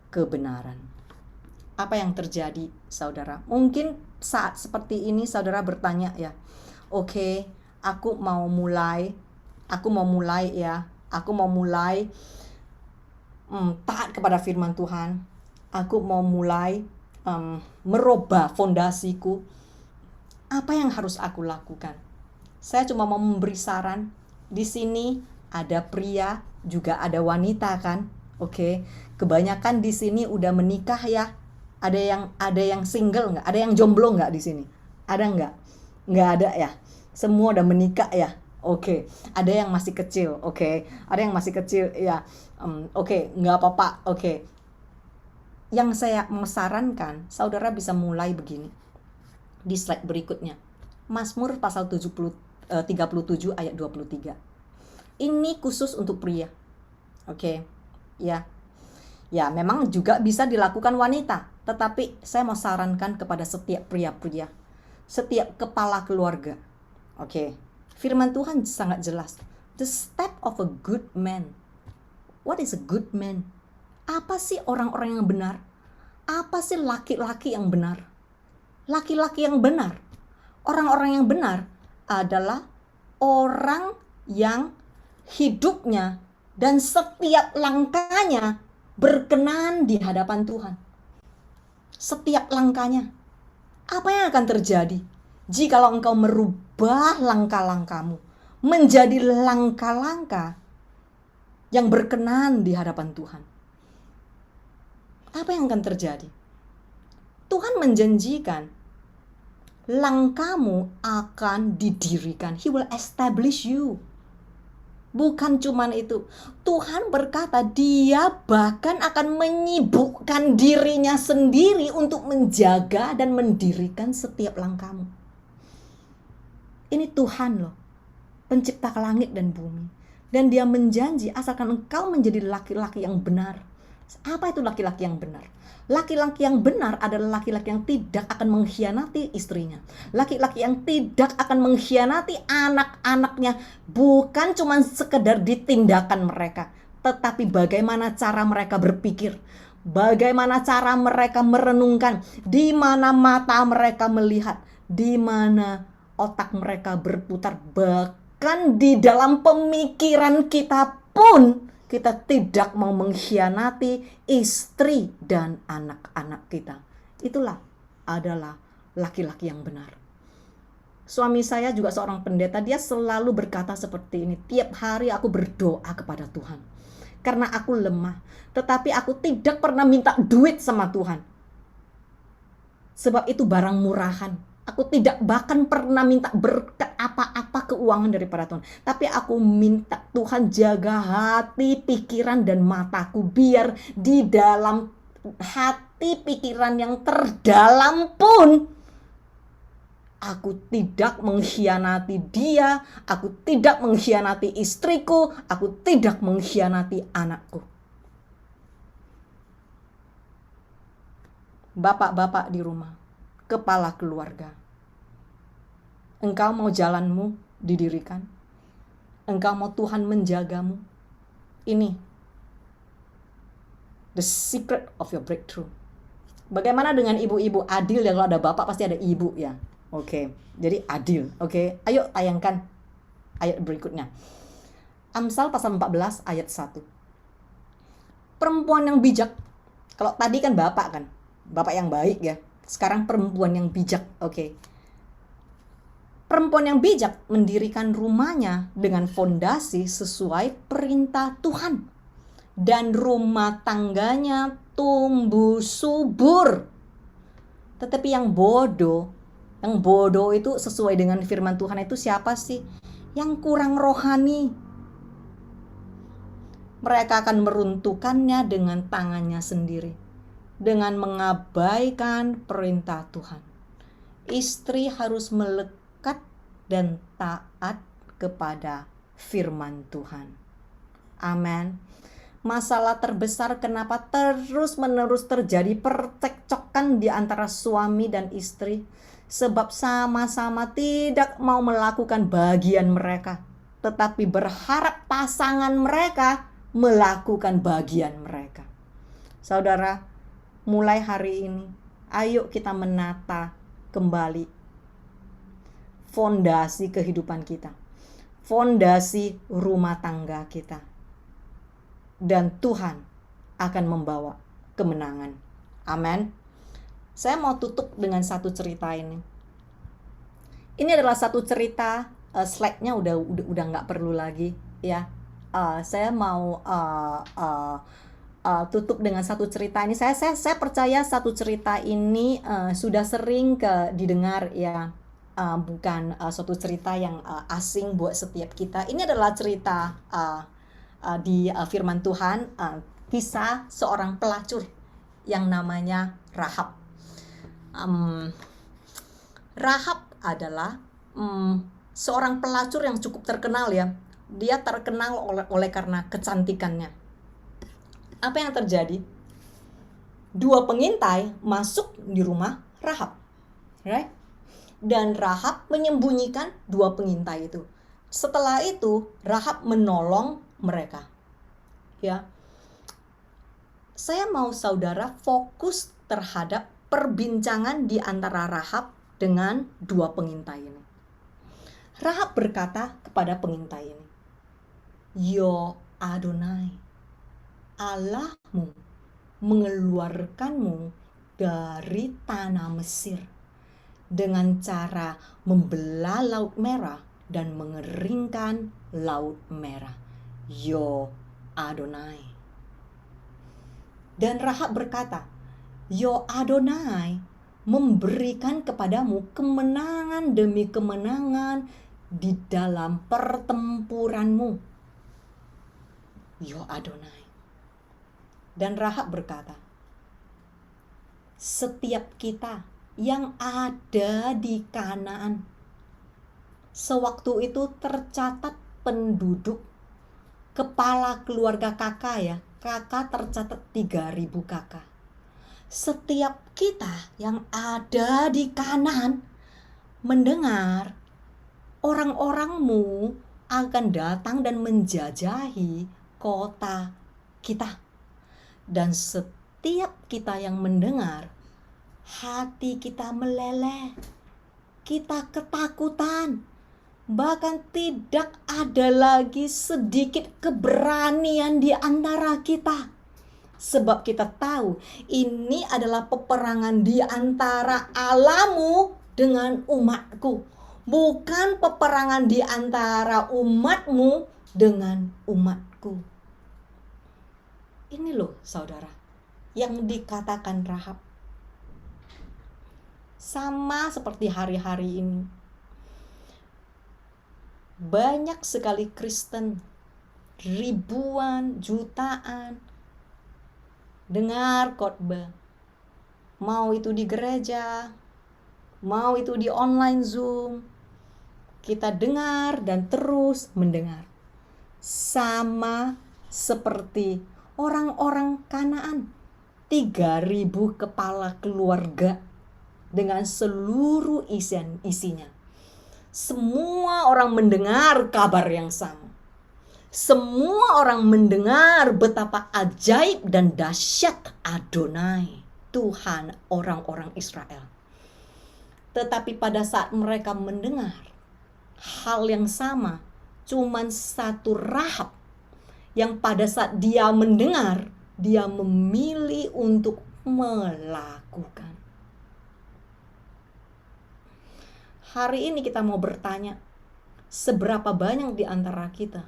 kebenaran. Apa yang terjadi, saudara? Mungkin saat seperti ini saudara bertanya ya, oke, aku mau mulai taat kepada firman Tuhan. Aku mau mulai merubah fondasiku. Apa yang harus aku lakukan? Saya cuma mau memberi saran. Di sini ada pria, juga ada wanita kan? Oke. Kebanyakan di sini udah menikah ya. Ada yang single nggak? Ada yang jomblo nggak di sini? Ada nggak? Nggak ada ya. Semua udah menikah ya, oke. Ada yang masih kecil, oke. Ada yang masih kecil ya, oke. Nggak apa-apa, oke. Yang saya sarankan, saudara bisa mulai begini. Di slide berikutnya, Mazmur pasal 37 ayat 23. Ini khusus untuk pria, oke. Ya, memang juga bisa dilakukan wanita. Tetapi saya mau sarankan kepada setiap pria-pria, setiap kepala keluarga. Oke, firman Tuhan sangat jelas. The step of a good man. What is a good man? Apa sih orang-orang yang benar? Apa sih laki-laki yang benar? Laki-laki yang benar, orang-orang yang benar adalah orang yang hidupnya dan setiap langkahnya berkenan di hadapan Tuhan. Setiap langkahnya. Apa yang akan terjadi jikalau engkau merubah langkah-langkahmu menjadi langkah-langkah yang berkenan di hadapan Tuhan? Apa yang akan terjadi? Tuhan menjanjikan langkahmu akan didirikan. He will establish you. Bukan cuman itu. Tuhan berkata dia bahkan akan menyibukkan dirinya sendiri untuk menjaga dan mendirikan setiap langkahmu. Ini Tuhan loh, pencipta langit dan bumi. Dan dia menjanji asalkan engkau menjadi laki-laki yang benar. Apa itu laki-laki yang benar? Laki-laki yang benar adalah laki-laki yang tidak akan mengkhianati istrinya. Laki-laki yang tidak akan mengkhianati anak-anaknya. Bukan cuma sekedar di tindakan mereka, tetapi bagaimana cara mereka berpikir. Bagaimana cara mereka merenungkan. Di mana mata mereka melihat. Di mana otak mereka berputar. Bahkan di dalam pemikiran kita pun kita tidak mau mengkhianati istri dan anak-anak kita. Itulah adalah laki-laki yang benar. Suami saya juga seorang pendeta. Dia selalu berkata seperti ini. Tiap hari aku berdoa kepada Tuhan. Karena aku lemah. Tetapi aku tidak pernah minta duit sama Tuhan. Sebab itu barang murahan. Aku tidak bahkan pernah minta berkat apa-apa keuangan daripada Tuhan. Tapi aku minta Tuhan jaga hati, pikiran, dan mataku. Biar di dalam hati, pikiran yang terdalam pun Aku tidak mengkhianati dia, aku tidak mengkhianati istriku, aku tidak mengkhianati anakku. Bapak-bapak di rumah, kepala keluarga, engkau mau jalanmu didirikan? Engkau mau Tuhan menjagamu? Ini the secret of your breakthrough. Bagaimana dengan ibu-ibu adil ya? Kalau ada bapak pasti ada ibu ya. Oke, jadi adil. Oke, ayo tayangkan ayat berikutnya. Amsal pasal 14 ayat 1. Perempuan yang bijak. Kalau tadi kan bapak yang baik ya. Sekarang perempuan yang bijak. Oke. Perempuan yang bijak mendirikan rumahnya dengan fondasi sesuai perintah Tuhan. Dan rumah tangganya tumbuh subur. Tetapi yang bodoh itu sesuai dengan firman Tuhan itu siapa sih? Yang kurang rohani. Mereka akan meruntuhkannya dengan tangannya sendiri, dengan mengabaikan perintah Tuhan. Istri harus melekat dan taat kepada firman Tuhan. Amin. Masalah terbesar kenapa terus-menerus terjadi percekcokan di antara suami dan istri, sebab sama-sama tidak mau melakukan bagian mereka, tetapi berharap pasangan mereka melakukan bagian mereka. Saudara, mulai hari ini, ayo kita menata kembali fondasi kehidupan kita, fondasi rumah tangga kita, dan Tuhan akan membawa kemenangan. Amin. Saya mau tutup dengan satu cerita ini. Ini adalah satu cerita, slide-nya udah nggak perlu lagi ya. Saya mau tutup dengan satu cerita ini. Saya percaya satu cerita ini sudah sering didengar ya. Bukan suatu cerita yang asing buat setiap kita. Ini adalah cerita di firman Tuhan, kisah seorang pelacur yang namanya Rahab. Rahab adalah seorang pelacur yang cukup terkenal ya. Dia terkenal oleh karena kecantikannya. Apa yang terjadi? 2 pengintai masuk di rumah Rahab, right? Dan Rahab menyembunyikan 2 pengintai itu. Setelah itu Rahab menolong mereka. Ya. Saya mau saudara fokus terhadap perbincangan di antara Rahab dengan 2 pengintai ini. Rahab berkata kepada pengintai ini, "Yo Adonai, Allahmu mengeluarkanmu dari tanah Mesir dengan cara membelah Laut Merah dan mengeringkan Laut Merah. Yo Adonai." Dan Rahab berkata, "Yo Adonai memberikan kepadamu kemenangan demi kemenangan di dalam pertempuranmu." Yo Adonai. Dan Rahab berkata, "Setiap kita yang ada di Kanaan," sewaktu itu tercatat penduduk, kepala keluarga kakak ya, kakak tercatat 3.000 kakak. Setiap kita yang ada di Kanaan mendengar orang-orangmu akan datang dan menjajahi kota kita. Dan setiap kita yang mendengar, hati kita meleleh, kita ketakutan, bahkan tidak ada lagi sedikit keberanian di antara kita. Sebab kita tahu ini adalah peperangan di antara Allahmu dengan umatku, bukan peperangan di antara umatmu dengan umatku. Ini loh saudara yang dikatakan Rahab. Sama seperti hari-hari ini, banyak sekali Kristen, ribuan, jutaan, dengar khotbah, mau itu di gereja, mau itu di online Zoom, kita dengar dan terus mendengar. Sama seperti orang-orang Kanaan, 3.000 kepala keluarga dengan seluruh isinya. Semua orang mendengar kabar yang sama. Semua orang mendengar betapa ajaib dan dahsyat Adonai, Tuhan orang-orang Israel. Tetapi pada saat mereka mendengar hal yang sama, cuman satu Rahab yang pada saat dia mendengar, dia memilih untuk melakukan. Hari ini kita mau bertanya, seberapa banyak di antara kita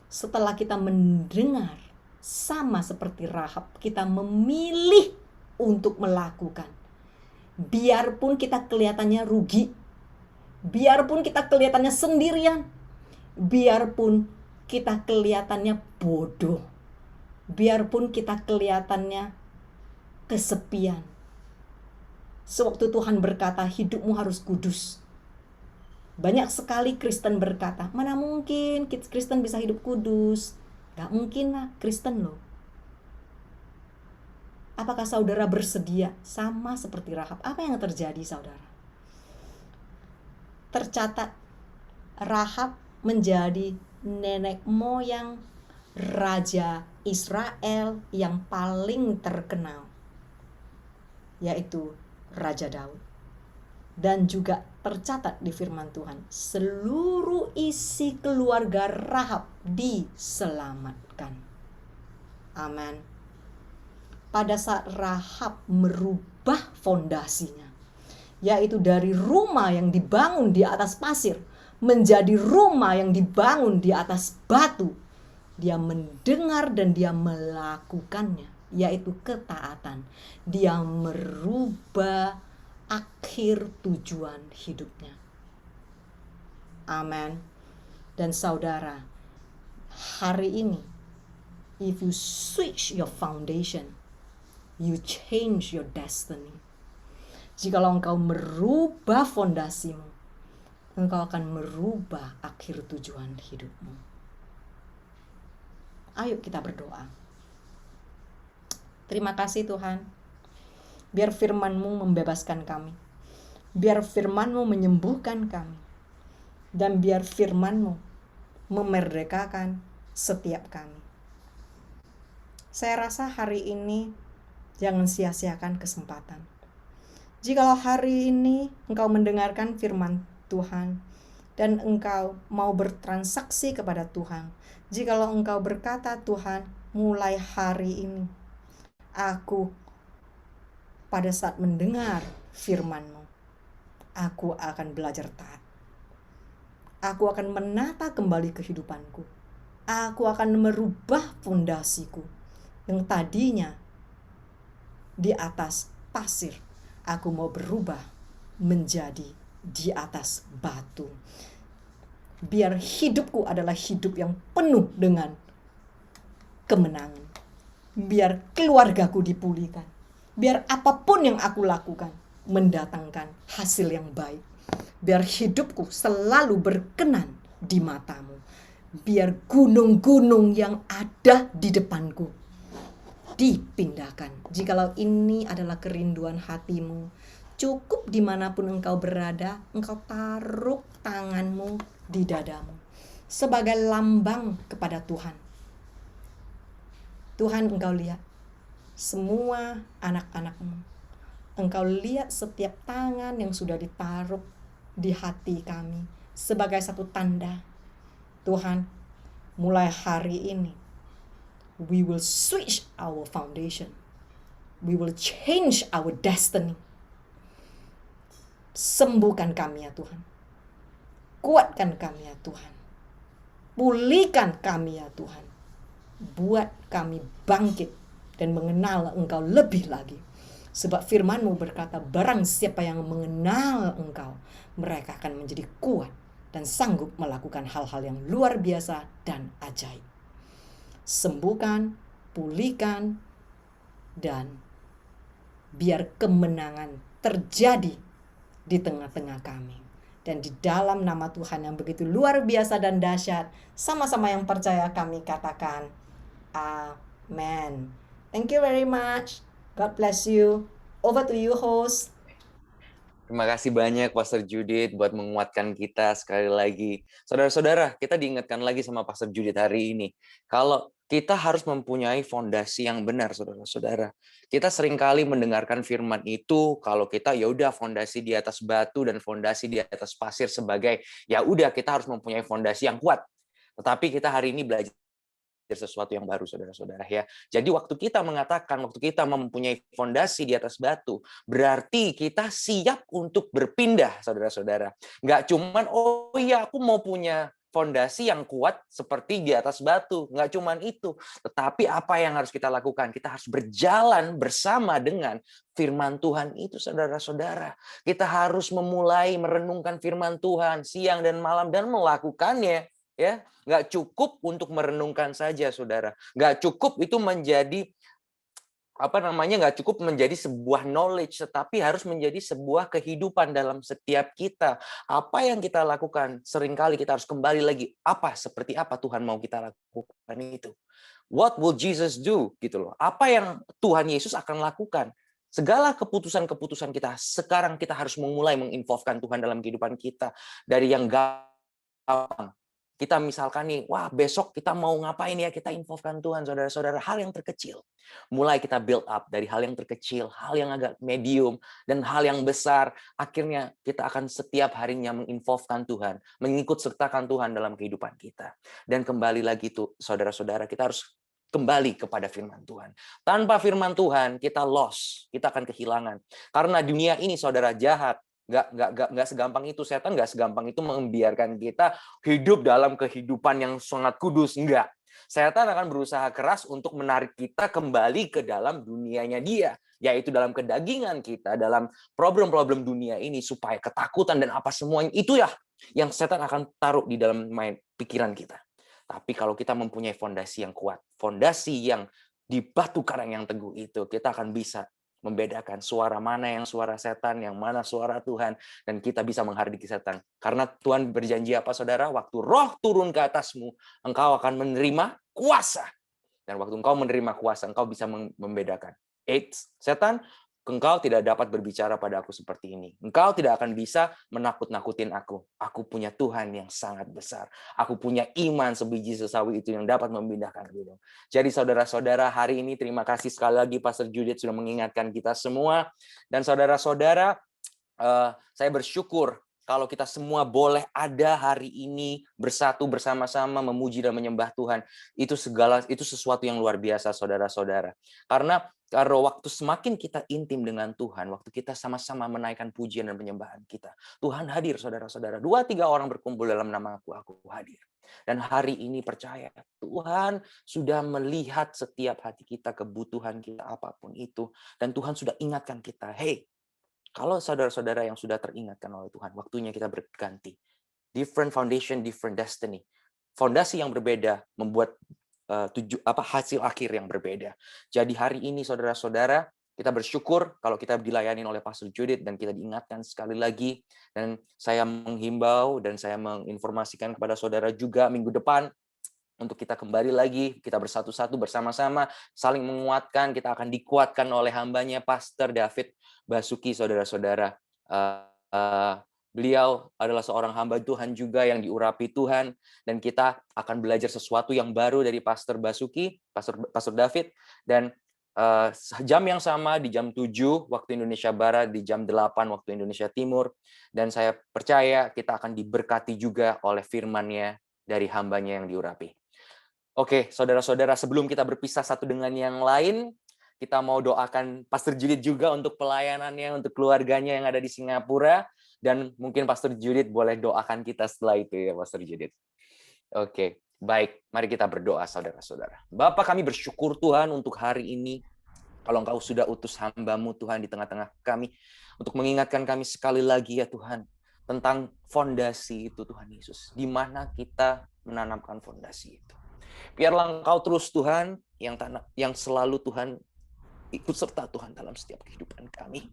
setelah kita mendengar sama seperti Rahab, kita memilih untuk melakukan. Biarpun kita kelihatannya rugi, biarpun kita kelihatannya sendirian, biarpun kita kelihatannya bodoh, biarpun kita kelihatannya kesepian. Sewaktu Tuhan berkata, hidupmu harus kudus. Banyak sekali Kristen berkata, mana mungkin Kristen bisa hidup kudus? Gak mungkin lah, Kristen loh. Apakah saudara bersedia sama seperti Rahab? Apa yang terjadi, saudara? Tercatat, Rahab menjadi nenek moyang Raja Israel yang paling terkenal, yaitu Raja Daud. Dan juga tercatat di firman Tuhan, seluruh isi keluarga Rahab diselamatkan. Amin. Pada saat Rahab merubah fondasinya, yaitu dari rumah yang dibangun di atas pasir menjadi rumah yang dibangun di atas batu, dia mendengar dan dia melakukannya, yaitu ketaatan. Dia merubah akhir tujuan hidupnya. Amin. Dan saudara, hari ini, if you switch your foundation, you change your destiny. Jikalau engkau merubah fondasimu, engkau akan merubah akhir tujuan hidupmu. Ayo kita berdoa. Terima kasih Tuhan. Biar firman-Mu membebaskan kami. Biar firman-Mu menyembuhkan kami. Dan biar firman-Mu memerdekakan setiap kami. Saya rasa hari ini jangan sia-siakan kesempatan. Jikalau hari ini engkau mendengarkan firman Tuhan dan engkau mau bertransaksi kepada Tuhan, jikalau engkau berkata, Tuhan, mulai hari ini aku pada saat mendengar firman-Mu, aku akan belajar taat. Aku akan menata kembali kehidupanku. Aku akan merubah fondasiku yang tadinya di atas pasir. Aku mau berubah menjadi di atas batu. Biar hidupku adalah hidup yang penuh dengan kemenangan. Biar keluargaku dipulihkan. Biar apapun yang aku lakukan mendatangkan hasil yang baik. Biar hidupku selalu berkenan di mata-Mu. Biar gunung-gunung yang ada di depanku dipindahkan. Jikalau ini adalah kerinduan hatimu, cukup dimanapun engkau berada, engkau taruh tanganmu di dadamu sebagai lambang kepada Tuhan. Tuhan, engkau lihat semua anak-anak-Mu. Engkau lihat setiap tangan yang sudah ditaruh di hati kami sebagai satu tanda. Tuhan, mulai hari ini, we will switch our foundation. We will change our destiny. Sembuhkan kami ya Tuhan. Kuatkan kami ya Tuhan. Pulihkan kami ya Tuhan. Buat kami bangkit dan mengenal Engkau lebih lagi. Sebab firman-Mu berkata, barang siapa yang mengenal Engkau, mereka akan menjadi kuat dan sanggup melakukan hal-hal yang luar biasa dan ajaib. Sembuhkan, pulihkan, dan biar kemenangan terjadi di tengah-tengah kami. Dan di dalam nama Tuhan yang begitu luar biasa dan dahsyat, sama-sama yang percaya kami katakan, amen. Thank you very much. God bless you. Over to you, host. Terima kasih banyak Pastor Judith buat menguatkan kita sekali lagi. Saudara-saudara, kita diingatkan lagi sama Pastor Judith hari ini. Kalau kita harus mempunyai fondasi yang benar, saudara-saudara. Kita seringkali mendengarkan firman itu, kalau kita ya udah fondasi di atas batu dan fondasi di atas pasir sebagai, ya udah kita harus mempunyai fondasi yang kuat. Tetapi kita hari ini belajar sesuatu yang baru, saudara-saudara ya. Jadi waktu kita mengatakan, waktu kita mempunyai fondasi di atas batu, berarti kita siap untuk berpindah, saudara-saudara. Nggak cuman, oh iya aku mau punya fondasi yang kuat seperti di atas batu. Nggak cuman itu. Tetapi apa yang harus kita lakukan? Kita harus berjalan bersama dengan firman Tuhan itu, saudara-saudara. Kita harus memulai merenungkan firman Tuhan siang dan malam dan melakukannya. Ya, nggak cukup untuk merenungkan saja, saudara. Nggak cukup itu menjadi nggak cukup menjadi sebuah knowledge, tetapi harus menjadi sebuah kehidupan dalam setiap kita. Apa yang kita lakukan, seringkali kita harus kembali lagi, seperti apa Tuhan mau kita lakukan itu. What will Jesus do? Gitu loh. Apa yang Tuhan Yesus akan lakukan? Segala keputusan-keputusan kita, sekarang kita harus memulai menginvolvekan Tuhan dalam kehidupan kita. Dari yang gampang. Kita misalkan nih, besok kita mau ngapain ya? Kita involvekan Tuhan, saudara-saudara. Hal yang terkecil. Mulai kita build up dari hal yang terkecil, hal yang agak medium, dan hal yang besar. Akhirnya kita akan setiap harinya menginvolvekan Tuhan, mengikut sertakan Tuhan dalam kehidupan kita. Dan kembali lagi tuh, saudara-saudara, kita harus kembali kepada firman Tuhan. Tanpa firman Tuhan, kita lost. Kita akan kehilangan. Karena dunia ini, saudara, jahat. Nggak segampang itu. Setan nggak segampang itu membiarkan kita hidup dalam kehidupan yang sangat kudus. Enggak. Setan akan berusaha keras untuk menarik kita kembali ke dalam dunianya dia, yaitu dalam kedagingan kita, dalam problem-problem dunia ini, supaya ketakutan dan apa semuanya itu ya yang setan akan taruh di dalam pikiran kita. Tapi kalau kita mempunyai fondasi yang kuat, fondasi yang di batu karang yang teguh itu, kita akan bisa membedakan suara mana yang suara setan, yang mana suara Tuhan, dan kita bisa menghardik setan. Karena Tuhan berjanji apa, saudara? Waktu Roh turun ke atasmu, engkau akan menerima kuasa. Dan waktu engkau menerima kuasa, engkau bisa membedakan. Setan, engkau tidak dapat berbicara pada aku seperti ini. Engkau tidak akan bisa menakut-nakutin aku. Aku punya Tuhan yang sangat besar. Aku punya iman sebiji sesawi itu yang dapat memindahkan gunung. Jadi saudara-saudara, hari ini terima kasih sekali lagi Pastor Judith sudah mengingatkan kita semua. Dan saudara-saudara, saya bersyukur kalau kita semua boleh ada hari ini bersatu bersama-sama memuji dan menyembah Tuhan. Itu sesuatu yang luar biasa, saudara-saudara. Karena waktu semakin kita intim dengan Tuhan, waktu kita sama-sama menaikkan pujian dan penyembahan kita, Tuhan hadir, saudara-saudara. 2-3 orang berkumpul dalam nama aku hadir. Dan hari ini percaya, Tuhan sudah melihat setiap hati kita, kebutuhan kita, apapun itu. Dan Tuhan sudah ingatkan kita, hey, kalau saudara-saudara yang sudah teringatkan oleh Tuhan, waktunya kita berganti. Different foundation, different destiny. Fondasi yang berbeda membuat hasil akhir yang berbeda. Jadi hari ini saudara-saudara, kita bersyukur kalau kita dilayani oleh Pastor Judith dan kita diingatkan sekali lagi. Dan saya menghimbau dan saya menginformasikan kepada saudara juga minggu depan untuk kita kembali lagi, kita bersatu-satu bersama-sama, saling menguatkan. Kita akan dikuatkan oleh hambanya Pastor David Basuki, saudara-saudara. Beliau adalah seorang hamba Tuhan juga yang diurapi Tuhan, dan kita akan belajar sesuatu yang baru dari Pastor Basuki, Pastor David, dan jam yang sama di jam 7 waktu Indonesia Barat, di jam 8 waktu Indonesia Timur, dan saya percaya kita akan diberkati juga oleh firman-Nya dari hambanya yang diurapi. Oke, saudara-saudara, sebelum kita berpisah satu dengan yang lain, kita mau doakan Pastor Judith juga untuk pelayanannya, untuk keluarganya yang ada di Singapura. Dan mungkin Pastor Judith boleh doakan kita setelah itu ya, Pastor Judith. Oke, baik. Mari kita berdoa, saudara-saudara. Bapa, kami bersyukur Tuhan untuk hari ini. Kalau Engkau sudah utus hamba-Mu Tuhan di tengah-tengah kami, untuk mengingatkan kami sekali lagi ya Tuhan, tentang fondasi itu Tuhan Yesus. Di mana kita menanamkan fondasi itu. Biarlah Engkau terus Tuhan, yang selalu Tuhan ikut serta Tuhan dalam setiap kehidupan kami.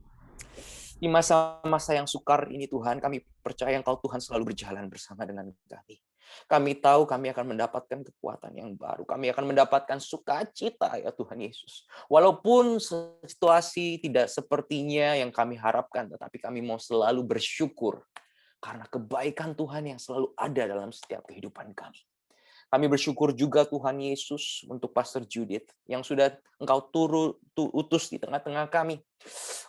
Di masa-masa yang sukar ini Tuhan, kami percaya Engkau Tuhan selalu berjalan bersama dengan kami. Kami tahu kami akan mendapatkan kekuatan yang baru. Kami akan mendapatkan sukacita ya Tuhan Yesus. Walaupun situasi tidak sepertinya yang kami harapkan, tetapi kami mau selalu bersyukur karena kebaikan Tuhan yang selalu ada dalam setiap kehidupan kami. Kami bersyukur juga Tuhan Yesus untuk Pastor Judith yang sudah Engkau utus di tengah-tengah kami.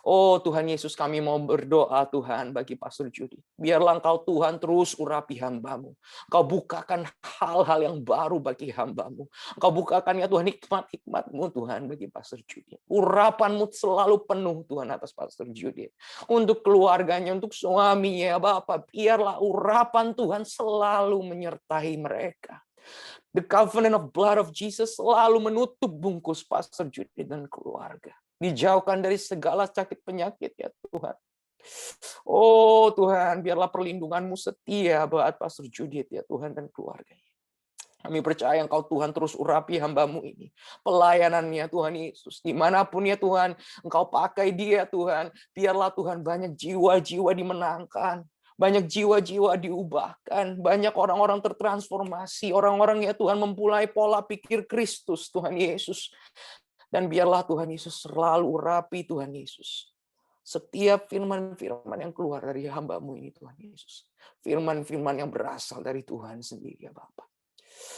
Oh Tuhan Yesus, kami mau berdoa Tuhan bagi Pastor Judith. Biarlah Engkau Tuhan terus urapi hamba-Mu. Engkau bukakan hal-hal yang baru bagi hamba-Mu. Engkau bukakan ya Tuhan hikmat-hikmat-Mu Tuhan bagi Pastor Judith. Urapan-Mu selalu penuh Tuhan atas Pastor Judith. Untuk keluarganya, untuk suaminya, Bapak. Biarlah urapan Tuhan selalu menyertai mereka. The covenant of blood of Jesus selalu menutup bungkus Pastor Judith dan keluarga. Dijauhkan dari segala sakit penyakit ya Tuhan. Oh Tuhan, biarlah perlindungan-Mu setia buat Pastor Judith ya Tuhan dan keluarganya. Kami percaya Engkau Tuhan terus urapi hamba-Mu ini. Pelayanannya Tuhan Yesus. Dimanapun ya Tuhan, Engkau pakai dia Tuhan. Biarlah Tuhan banyak jiwa-jiwa dimenangkan. Banyak jiwa-jiwa diubahkan. Banyak orang-orang tertransformasi. Orang-orang ya Tuhan memulai pola pikir Kristus Tuhan Yesus. Dan biarlah Tuhan Yesus selalu urapi Tuhan Yesus. Setiap firman-firman yang keluar dari hamba-Mu ini Tuhan Yesus. Firman-firman yang berasal dari Tuhan sendiri ya Bapak.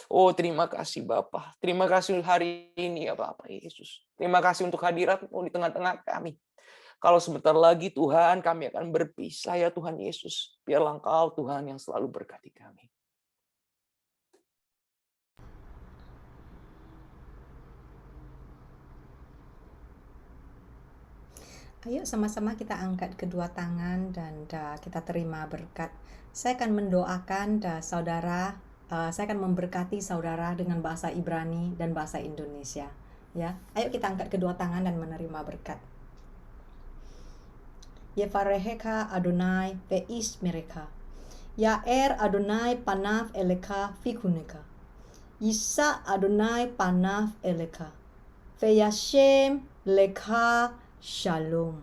Oh terima kasih Bapak. Terima kasih hari ini ya Bapak Yesus. Terima kasih untuk hadirat-Mu di tengah-tengah kami. Kalau sebentar lagi Tuhan kami akan berpisah ya Tuhan Yesus. Biarlah Engkau Tuhan yang selalu berkati kami. Ayo sama-sama kita angkat kedua tangan dan kita terima berkat. Saya akan mendoakan saudara, saya akan memberkati saudara dengan bahasa Ibrani dan bahasa Indonesia. Ya, ayo kita angkat kedua tangan dan menerima berkat. Yevareheka Adonai ve'ish mereka. Ya'er Adonai panav eleka fikuneka. Yisa Adonai panav eleka. Ve'yashem leka shalom.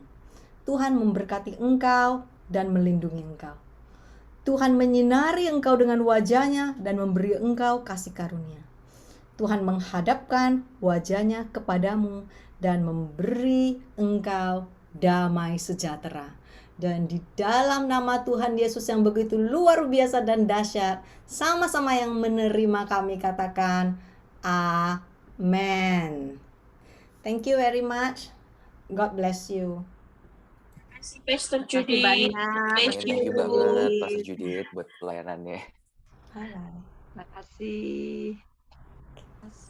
Tuhan memberkati engkau dan melindungi engkau. Tuhan menyinari engkau dengan wajah-Nya dan memberi engkau kasih karunia. Tuhan menghadapkan wajah-Nya kepadamu dan memberi engkau damai sejahtera. Dan di dalam nama Tuhan Yesus yang begitu luar biasa dan dahsyat, sama-sama yang menerima kami katakan amen. Thank you very much. God bless you. Pastor Terima kasih Judith. banyak. Thank Thank you banget Pastor Judith buat pelayanannya. Bye. Terima kasih.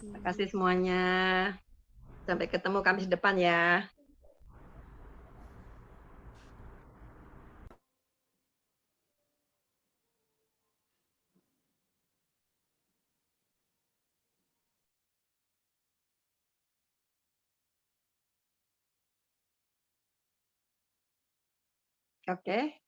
Terima kasih semuanya. Sampai ketemu Kamis depan ya. Oke.